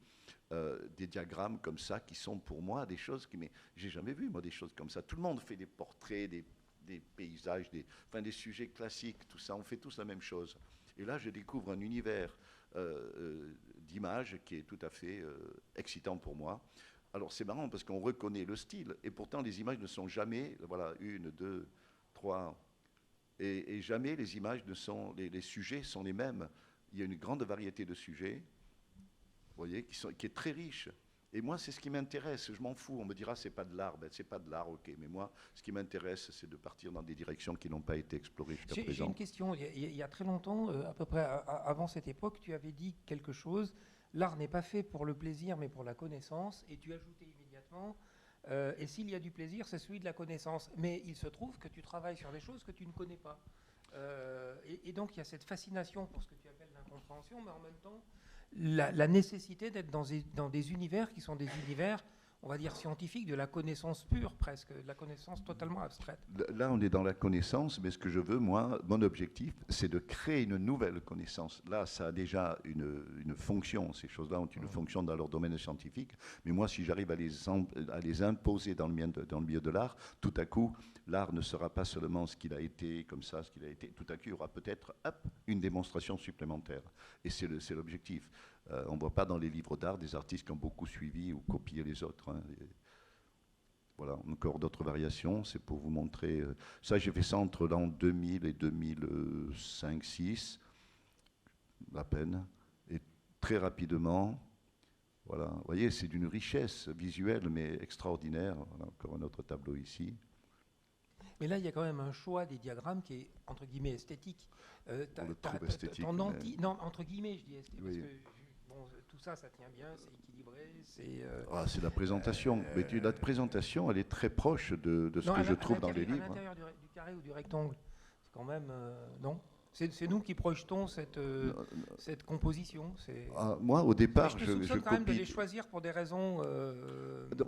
des diagrammes comme ça qui sont pour moi des choses que j'ai jamais vu, moi, des choses comme ça. Tout le monde fait des portraits, des paysages, des sujets classiques, tout ça. On fait tous la même chose. Et là, je découvre un univers d'images qui est tout à fait excitant pour moi. Alors c'est marrant parce qu'on reconnaît le style et pourtant les images ne sont jamais, voilà, 1, 2, 3, et jamais les images ne sont, les sujets sont les mêmes. Il y a une grande variété de sujets, vous voyez, qui est très riche. Et moi, c'est ce qui m'intéresse. Je m'en fous. On me dira, c'est pas de l'art. Ben, c'est pas de l'art, ok. Mais moi, ce qui m'intéresse, c'est de partir dans des directions qui n'ont pas été explorées jusqu'à présent. J'ai une question. Il y a très longtemps, à peu près avant cette époque, tu avais dit quelque chose. L'art n'est pas fait pour le plaisir, mais pour la connaissance. Et tu ajoutais immédiatement, et s'il y a du plaisir, c'est celui de la connaissance. Mais il se trouve que tu travailles sur des choses que tu ne connais pas. Et donc, il y a cette fascination pour ce que tu appelles l'incompréhension, mais en même temps, la nécessité d'être dans des univers qui sont des univers, on va dire, scientifiques, de la connaissance pure presque, de la connaissance totalement abstraite. Là, on est dans la connaissance, mais ce que je veux, moi, mon objectif, c'est de créer une nouvelle connaissance. Là, ça a déjà une fonction, ces choses-là ont une fonction dans leur domaine scientifique, mais moi, si j'arrive à les imposer dans le milieu de l'art, tout à coup, l'art ne sera pas seulement ce qu'il a été, comme ça, ce qu'il a été. Tout à coup, il y aura peut-être une démonstration supplémentaire. Et c'est l'objectif. On ne voit pas dans les livres d'art des artistes qui ont beaucoup suivi ou copié les autres. Hein. Voilà, encore d'autres variations, c'est pour vous montrer. Ça, j'ai fait ça entre l'an 2000 et 2005-6, à peine. Et très rapidement, voilà, vous voyez, c'est d'une richesse visuelle, mais extraordinaire. Voilà, encore un autre tableau ici. Mais là, il y a quand même un choix des diagrammes qui est, entre guillemets, esthétique. On le trouve esthétique. Non, entre guillemets, je dis esthétique, Oui. parce que bon, tout ça tient bien, c'est équilibré, c'est... c'est la présentation. Mais la présentation, elle est très proche de ce que je trouve dans les livres. À l'intérieur du carré ou du rectangle, c'est quand même... non, c'est nous qui projetons cette composition. Moi, au départ, je soupçonne quand même de les choisir pour des raisons...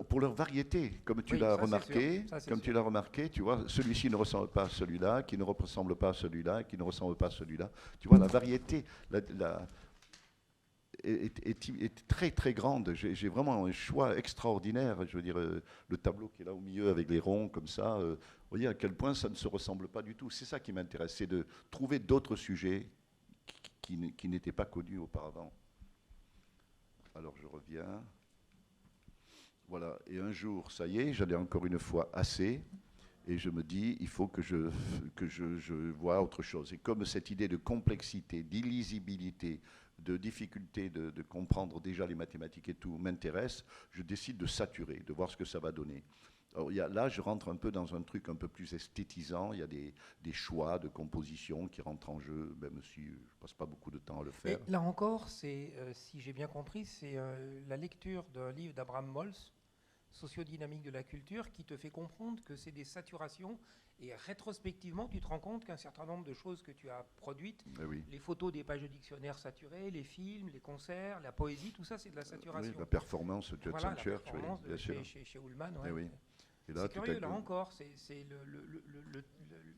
Pour leur variété, comme tu l'as remarqué, tu vois, celui-ci ne ressemble pas à celui-là, qui ne ressemble pas à celui-là, qui ne ressemble pas à celui-là. Tu vois, la variété est très très grande. J'ai vraiment un choix extraordinaire. Je veux dire, le tableau qui est là au milieu avec les ronds comme ça, vous voyez à quel point ça ne se ressemble pas du tout. C'est ça qui m'intéresse, c'est de trouver d'autres sujets qui n'étaient pas connus auparavant. Alors je reviens. Voilà, et un jour, ça y est, j'en ai encore une fois assez. Et je me dis, il faut que je vois autre chose. Et comme cette idée de complexité, d'illisibilité, de difficulté de comprendre déjà les mathématiques et tout m'intéresse, je décide de saturer, de voir ce que ça va donner. Alors, là, je rentre un peu dans un truc un peu plus esthétisant. Il y a des choix de composition qui rentrent en jeu, même si je ne passe pas beaucoup de temps à le faire. Et là encore, si j'ai bien compris, c'est la lecture d'un livre d'Abraham Mols, Sociodynamique de la culture, qui te fait comprendre que c'est des saturations, et rétrospectivement, tu te rends compte qu'un certain nombre de choses que tu as produites, Oui. les photos des pages de dictionnaire saturées, les films, les concerts, la poésie, tout ça, c'est de la saturation. Oui, la performance de voilà, Judson Church, la performance bien sûr. chez Ullmann. Ouais. Oui. Et là, c'est curieux, là encore,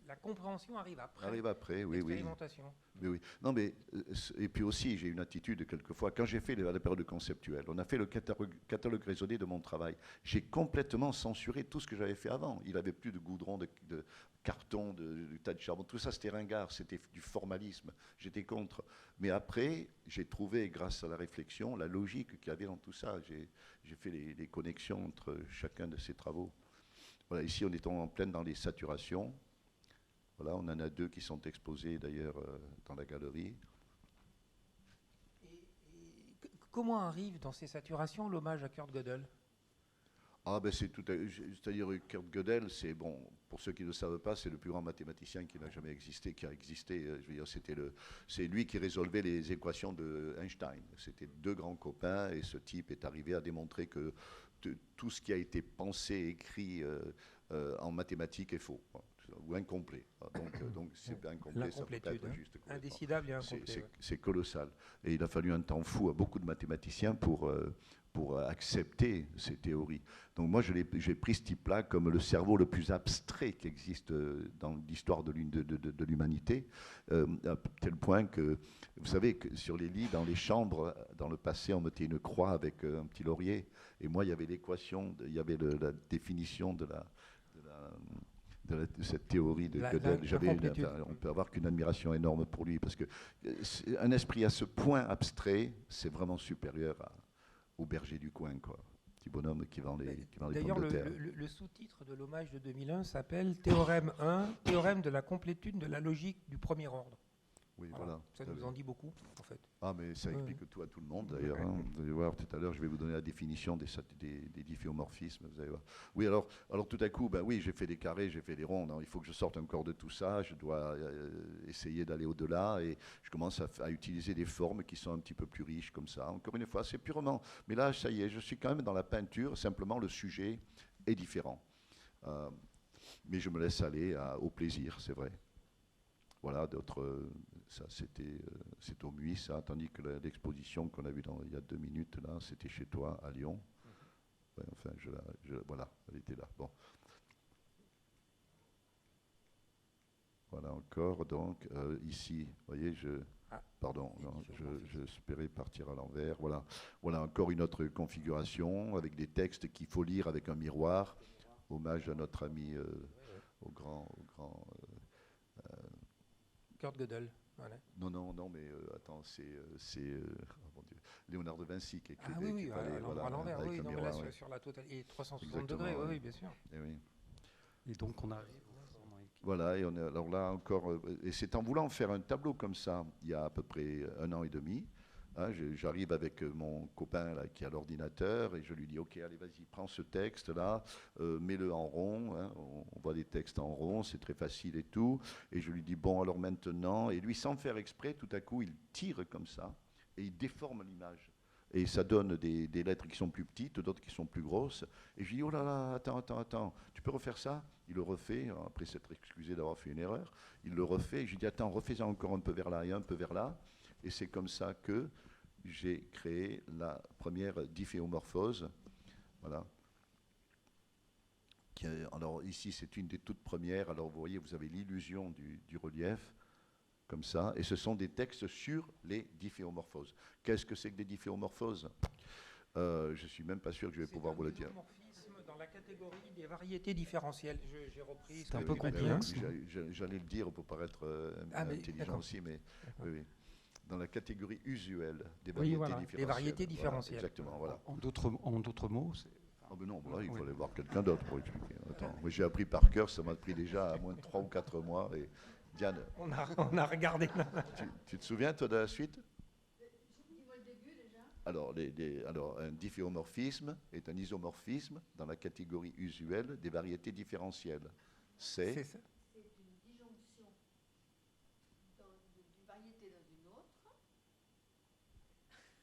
la compréhension arrive après. Arrive après, oui. L'expérimentation. Oui. Non, mais, et puis aussi, j'ai une attitude quelquefois, quand j'ai fait la période conceptuelle, on a fait le catalogue raisonné de mon travail, j'ai complètement censuré tout ce que j'avais fait avant. Il n'avait plus de goudron, de carton, de tas de charbon, tout ça c'était ringard, c'était du formalisme, j'étais contre. Mais après, j'ai trouvé, grâce à la réflexion, la logique qu'il y avait dans tout ça. J'ai fait les connexions entre chacun de ces travaux. Voilà, ici, on est en pleine dans les saturations. Voilà, on en a 2 qui sont exposés d'ailleurs dans la galerie. Comment arrive dans ces saturations l'hommage à Kurt Gödel ? Ah ben c'est-à-dire Kurt Gödel, c'est bon, pour ceux qui ne le savent pas, c'est le plus grand mathématicien qui n'a jamais existé, qui a existé. Je veux dire, c'est lui qui résolvait les équations de Einstein. C'était 2 grands copains et ce type est arrivé à démontrer que tout ce qui a été pensé, écrit en mathématiques est faux, ou incomplet. Donc c'est incomplet, ça peut pas être juste. Indécidable et incomplet. C'est colossal. Et il a fallu un temps fou à beaucoup de mathématiciens pour accepter ces théories. Donc moi, j'ai pris ce type-là comme le cerveau le plus abstrait qui existe dans l'histoire de l'humanité, à tel point que, vous savez, que sur les lits, dans les chambres, dans le passé, on mettait une croix avec un petit laurier, et moi, il y avait l'équation, il y avait la définition de cette théorie de Gödel. On peut avoir qu'une admiration énorme pour lui, parce que un esprit à ce point abstrait, c'est vraiment supérieur au berger du coin, quoi. Petit bonhomme qui vend les pommes de terre. D'ailleurs, le sous-titre de l'hommage de 2001 s'appelle Théorème 1, théorème de la complétude de la logique du premier ordre. Oui, voilà. Ça nous en dit beaucoup, en fait. Ah, mais ça explique tout à tout le monde, d'ailleurs. Hein. Vous allez voir, tout à l'heure, je vais vous donner la définition des difféomorphismes. Vous allez voir. Oui, alors tout à coup, ben oui, j'ai fait des carrés, j'ai fait des ronds. Non, il faut que je sorte encore de tout ça. Je dois essayer d'aller au-delà. Et je commence à utiliser des formes qui sont un petit peu plus riches, comme ça. Encore une fois, c'est purement... Mais là, ça y est, je suis quand même dans la peinture. Simplement, le sujet est différent. Mais je me laisse aller au plaisir, c'est vrai. Voilà, ça c'est au MUI, ça, tandis que l'exposition qu'on a vue il y a 2 minutes, là, c'était chez toi, à Lyon. Ouais, enfin, voilà, elle était là. Bon. Voilà encore, donc, ici, vous voyez, pardon, j'espérais partir à l'envers. Voilà encore une autre configuration, avec des textes qu'il faut lire avec un miroir. Hommage à notre ami, au grand Kurt Gödel. Voilà. Non, mais attends, c'est oh mon Dieu, Léonard de Vinci qui écrit à l'envers, avec oui, un non, miroir, mais là, sur la totale, et 360 exactement, degrés, oui, bien sûr. Et donc on arrive. Voilà, et alors là encore, et c'est en voulant faire un tableau comme ça, il y a à peu près 1 an et demi, hein, j'arrive avec mon copain là, qui a l'ordinateur, et je lui dis, ok, allez, vas-y, prends ce texte-là, mets-le en rond, hein, on voit des textes en rond, c'est très facile et tout, et je lui dis, bon, alors maintenant, et lui, sans faire exprès, tout à coup, il tire comme ça, et il déforme l'image. Et ça donne des lettres qui sont plus petites, d'autres qui sont plus grosses. Et je lui dis, oh là là, attends, tu peux refaire ça? Il le refait, après s'être excusé d'avoir fait une erreur, il le refait, et je lui dis, attends, refais-en encore un peu vers là et un peu vers là. Et c'est comme ça que j'ai créé la première difféomorphose. Voilà. Alors ici, c'est une des toutes premières. Alors vous voyez, vous avez l'illusion du relief, comme ça, et ce sont des textes sur les difféomorphoses. Qu'est-ce que c'est que des difféomorphoses? Je ne suis même pas sûr que je vais pouvoir vous le dire. C'est un difféomorphisme dans la catégorie des variétés différentielles. J'ai repris ce c'est un que peu tu m'as dit, complexe. J'allais le dire pour paraître intelligent aussi, mais oui. Dans la catégorie usuelle des variétés différentielles. Des variétés différentielles. Voilà, exactement, voilà. En d'autres mots, Ah ben non, là, il Oui. fallait voir quelqu'un d'autre pour expliquer. Attends, moi j'ai appris par cœur, ça m'a pris déjà à moins de 3 ou 4 mois. Et Diane, On a regardé. tu te souviens, toi, de la suite? Alors, alors, un difféomorphisme est un isomorphisme dans la catégorie usuelle des variétés différentielles. C'est ça.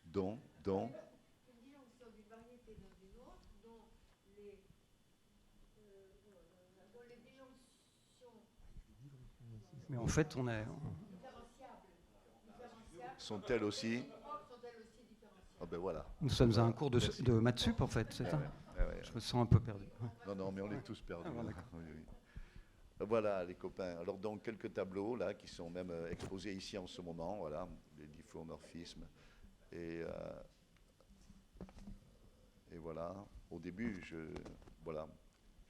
dont Mais en fait, on est. sont-elles aussi. Ah ben voilà. Nous sommes à un Voilà. cours de Merci. maths sup, en fait, c'est ça. Ah ouais. Je me sens un peu perdu. Ouais. Non, non, mais on est tous perdus. Ah bon, là. d'accord. Oui, oui. Voilà, les copains. Alors, donc, quelques tableaux, là, qui sont même exposés ici en ce moment, voilà, les difféomorphismes. Et voilà, au début, voilà,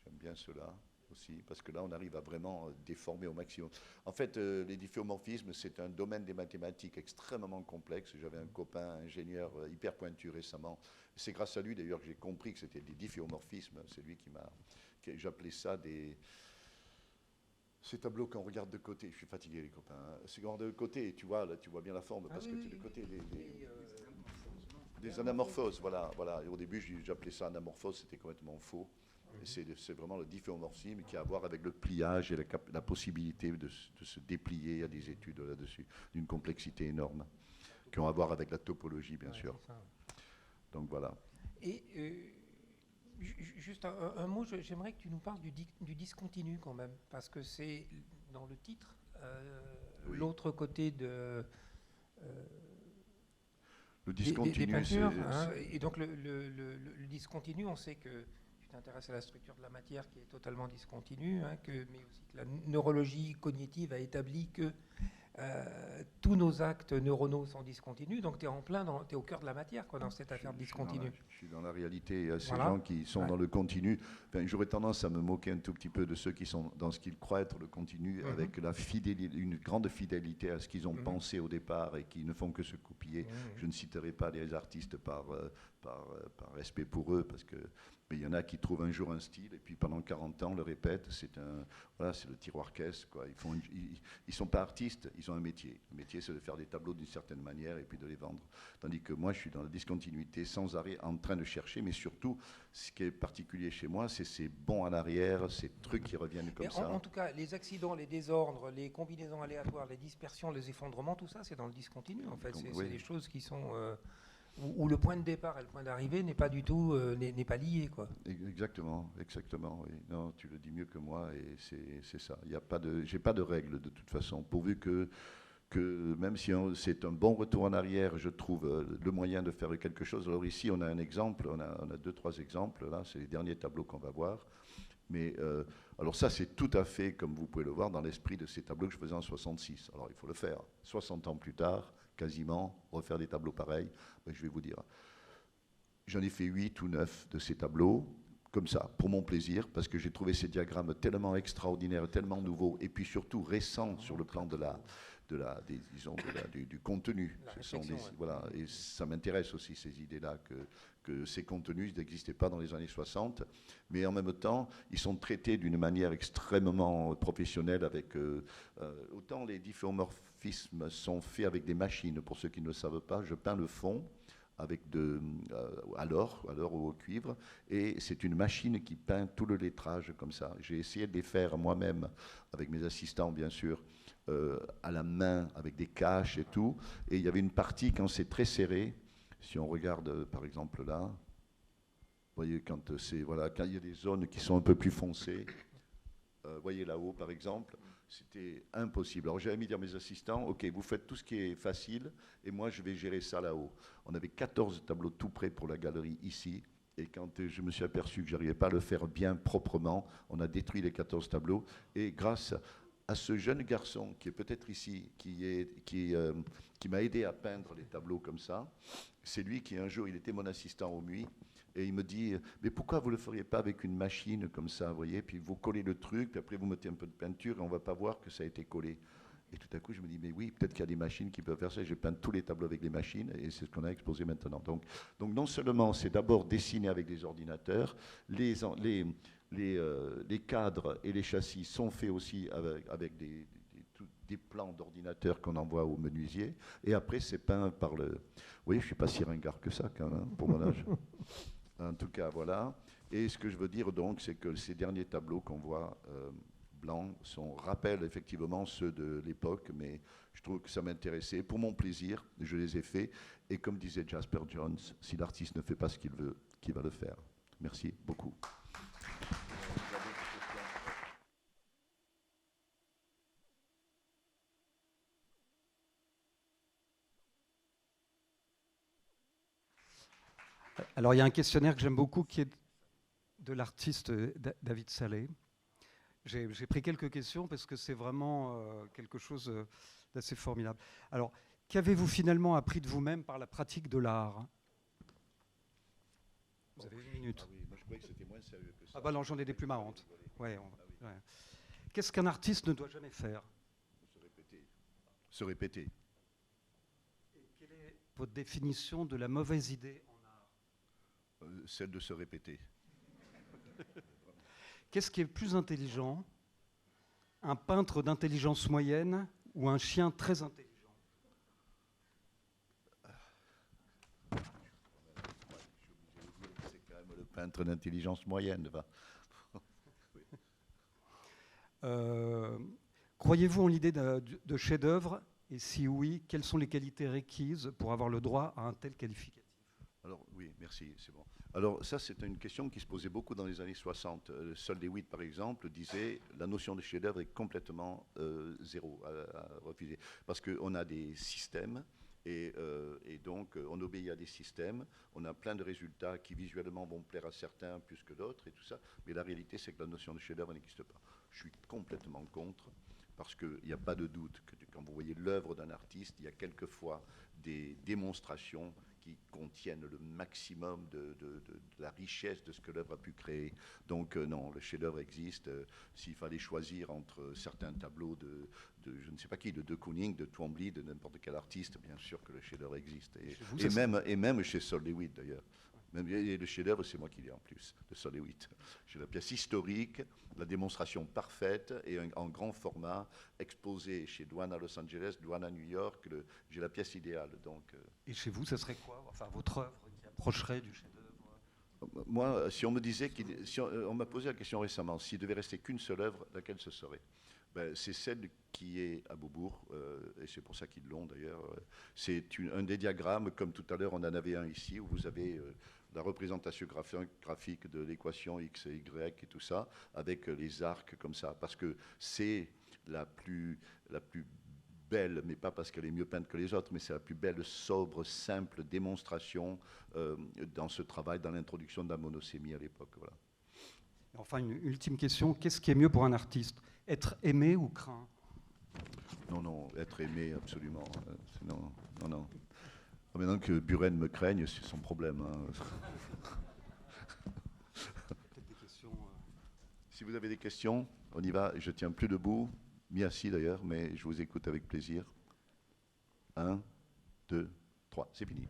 j'aime bien cela aussi, parce que là, on arrive à vraiment déformer au maximum. En fait, les difféomorphismes, c'est un domaine des mathématiques extrêmement complexe. J'avais un copain ingénieur hyper pointu récemment. C'est grâce à lui, d'ailleurs, que j'ai compris que c'était des difféomorphismes. C'est lui qui m'a... J'appelais ça ces tableaux qu'on regarde de côté. Je suis fatigué, les copains. Ces qu'on regarde de côté, tu vois, là, tu vois bien la forme, parce que tu es de côté. Des anamorphoses, voilà. Et au début, j'appelais ça anamorphose, c'était complètement faux. Et c'est vraiment le difféomorphisme qui a à voir avec le pliage et la possibilité de se déplier. Il y a des études là-dessus, d'une complexité énorme, qui ont à voir avec la topologie, bien sûr. Donc voilà. Et juste un mot, j'aimerais que tu nous parles du discontinu quand même, parce que c'est dans le titre, Oui. l'autre côté de... Le discontinu, des peintures, hein, et donc le discontinu, on sait que tu t'intéresses à la structure de la matière qui est totalement discontinue, hein, mais aussi que la neurologie cognitive a établi que tous nos actes neuronaux sont discontinus, donc tu es t'es au cœur de la matière, quoi, dans cette affaire de discontinu. Je suis dans la réalité. Il y a ces Voilà. gens qui sont dans le continu. Enfin, j'aurais tendance à me moquer un tout petit peu de ceux qui sont dans ce qu'ils croient être le continu, avec une grande fidélité à ce qu'ils ont pensé au départ et qui ne font que se copier. Je ne citerai pas les artistes par respect pour eux, parce que mais il y en a qui trouvent un jour un style et puis pendant 40 ans le répètent. C'est le tiroir caisse, quoi. Ils sont pas artistes, ils ont un métier. Le métier, c'est de faire des tableaux d'une certaine manière et puis de les vendre. Tandis que moi, je suis dans la discontinuité sans arrêt, en train de chercher. Mais surtout, ce qui est particulier chez moi, c'est ces bons en arrière, ces trucs qui reviennent comme ça. En tout cas, les accidents, les désordres, les combinaisons aléatoires, les dispersions, les effondrements, tout ça, c'est dans le discontinu. En fait, c'est des choses qui sont où le point de départ et le point d'arrivée n'est pas du tout n'est pas lié, quoi. Exactement. Oui. Non, tu le dis mieux que moi, et c'est ça. J'ai pas de règle de toute façon, pourvu que même si c'est un bon retour en arrière, je trouve le moyen de faire quelque chose. Alors ici, on a un exemple, on a 2-3 exemples. Là, c'est les derniers tableaux qu'on va voir. Mais alors ça, c'est tout à fait, comme vous pouvez le voir, dans l'esprit de ces tableaux que je faisais en 66. Alors il faut le faire. 60 ans plus tard, quasiment, refaire des tableaux pareils. Ben, je vais vous dire, j'en ai fait 8 ou 9 de ces tableaux, comme ça, pour mon plaisir, parce que j'ai trouvé ces diagrammes tellement extraordinaires, tellement nouveaux, et puis surtout récents sur le plan du contenu. Voilà, et ça m'intéresse aussi, ces idées-là, que ces contenus n'existaient pas dans les années 60, mais en même temps, ils sont traités d'une manière extrêmement professionnelle. Autant les difféomorphismes sont faits avec des machines, pour ceux qui ne le savent pas, je peins le fond avec à l'or ou au cuivre, et c'est une machine qui peint tout le lettrage comme ça. J'ai essayé de les faire moi-même, avec mes assistants bien sûr, à la main, avec des caches et tout, et il y avait une partie quand c'est très serré, si on regarde par exemple là, vous voyez quand il y a des zones qui sont un peu plus foncées, voyez là-haut par exemple, c'était impossible. Alors j'avais mis à mes assistants, ok, vous faites tout ce qui est facile, et moi je vais gérer ça là-haut. On avait 14 tableaux tout prêts pour la galerie ici, et quand je me suis aperçu que je n'arrivais pas à le faire bien proprement, on a détruit les 14 tableaux, et grâce à ce jeune garçon qui est peut-être ici, qui m'a aidé à peindre les tableaux comme ça, c'est lui qui un jour, il était mon assistant au MUI, et il me dit, mais pourquoi vous ne le feriez pas avec une machine comme ça, vous voyez, puis vous collez le truc, puis après vous mettez un peu de peinture et on ne va pas voir que ça a été collé. Et tout à coup, je me dis, mais oui, peut-être qu'il y a des machines qui peuvent faire ça. J'ai peint tous les tableaux avec les machines, et c'est ce qu'on a exposé maintenant. Donc non seulement c'est d'abord dessiné avec des ordinateurs, les cadres et les châssis sont faits aussi avec des plans d'ordinateur qu'on envoie au menuisier, et après c'est peint par le... Oui, je ne suis pas si ringard que ça, quand même, pour mon âge. En tout cas, voilà. Et ce que je veux dire, donc, c'est que ces derniers tableaux qu'on voit blancs rappellent effectivement ceux de l'époque, mais je trouve que ça m'intéressait. Pour mon plaisir, je les ai faits. Et comme disait Jasper Johns, si l'artiste ne fait pas ce qu'il veut, qui va le faire? Merci beaucoup. Alors, il y a un questionnaire que j'aime beaucoup qui est de l'artiste David Salé. J'ai pris quelques questions parce que c'est vraiment quelque chose d'assez formidable. Alors, qu'avez-vous finalement appris de vous-même par la pratique de l'art? Vous avez 1 minute. Ah oui, moi je croyais que c'était moins sérieux que ça. Ah bah non, j'en ai des plus marrantes. Ouais, ouais. Qu'est-ce qu'un artiste ne doit jamais faire? Se répéter. Se répéter. Et quelle est votre définition de la mauvaise idée en art? Celle de se répéter. Qu'est-ce qui est plus intelligent? Un peintre d'intelligence moyenne ou un chien très intelligent? C'est quand même le peintre d'intelligence moyenne. Croyez-vous en l'idée de chef-d'œuvre? Et si oui, quelles sont les qualités requises pour avoir le droit à un tel qualificatif? Alors oui, merci, c'est bon. Alors ça, c'est une question qui se posait beaucoup dans les années 60. Sol DeWitt, par exemple, disait la notion de chef-d'œuvre est complètement zéro à refuser. Parce qu'on a des systèmes et donc on obéit à des systèmes. On a plein de résultats qui visuellement vont plaire à certains plus que d'autres et tout ça. Mais la réalité, c'est que la notion de chef-d'œuvre n'existe pas. Je suis complètement contre. Parce qu'il n'y a pas de doute que quand vous voyez l'œuvre d'un artiste, il y a quelquefois des démonstrations qui contiennent le maximum de la richesse de ce que l'œuvre a pu créer. Donc non, le chef-d'œuvre existe. S'il fallait choisir entre certains tableaux de je ne sais pas qui, de Kooning, de Twombly, de n'importe quel artiste, bien sûr que le chef-d'œuvre existe. Et même chez Sol DeWitt d'ailleurs. Même le chef-d'œuvre, c'est moi qui l'ai en plus, de Sol DeWitt. J'ai la pièce historique, la démonstration parfaite et en grand format, exposée chez Douane à Los Angeles, Douane à New York. J'ai la pièce idéale. Donc, Et chez vous, ça serait quoi? Enfin, votre œuvre qui approcherait du chef-d'œuvre? Moi, si on me disait, on m'a posé la question récemment, s'il devait rester qu'une seule œuvre, laquelle ce serait? C'est celle qui est à Beaubourg, et c'est pour ça qu'ils l'ont d'ailleurs. C'est un des diagrammes, comme tout à l'heure on en avait un ici, où vous avez la représentation graphique de l'équation x et y et tout ça, avec les arcs comme ça, parce que c'est la plus belle, mais pas parce qu'elle est mieux peinte que les autres, mais c'est la plus belle, sobre, simple démonstration dans ce travail, dans l'introduction de la monosémie à l'époque. Voilà. Enfin, une ultime question, qu'est-ce qui est mieux pour un artiste? Être aimé ou craint? Non, être aimé, absolument. Non. Maintenant que Buren me craigne, c'est son problème. Hein. Des questions, Si vous avez des questions, on y va. Je tiens plus debout, mis assis d'ailleurs, mais je vous écoute avec plaisir. 1, 2, 3, c'est fini.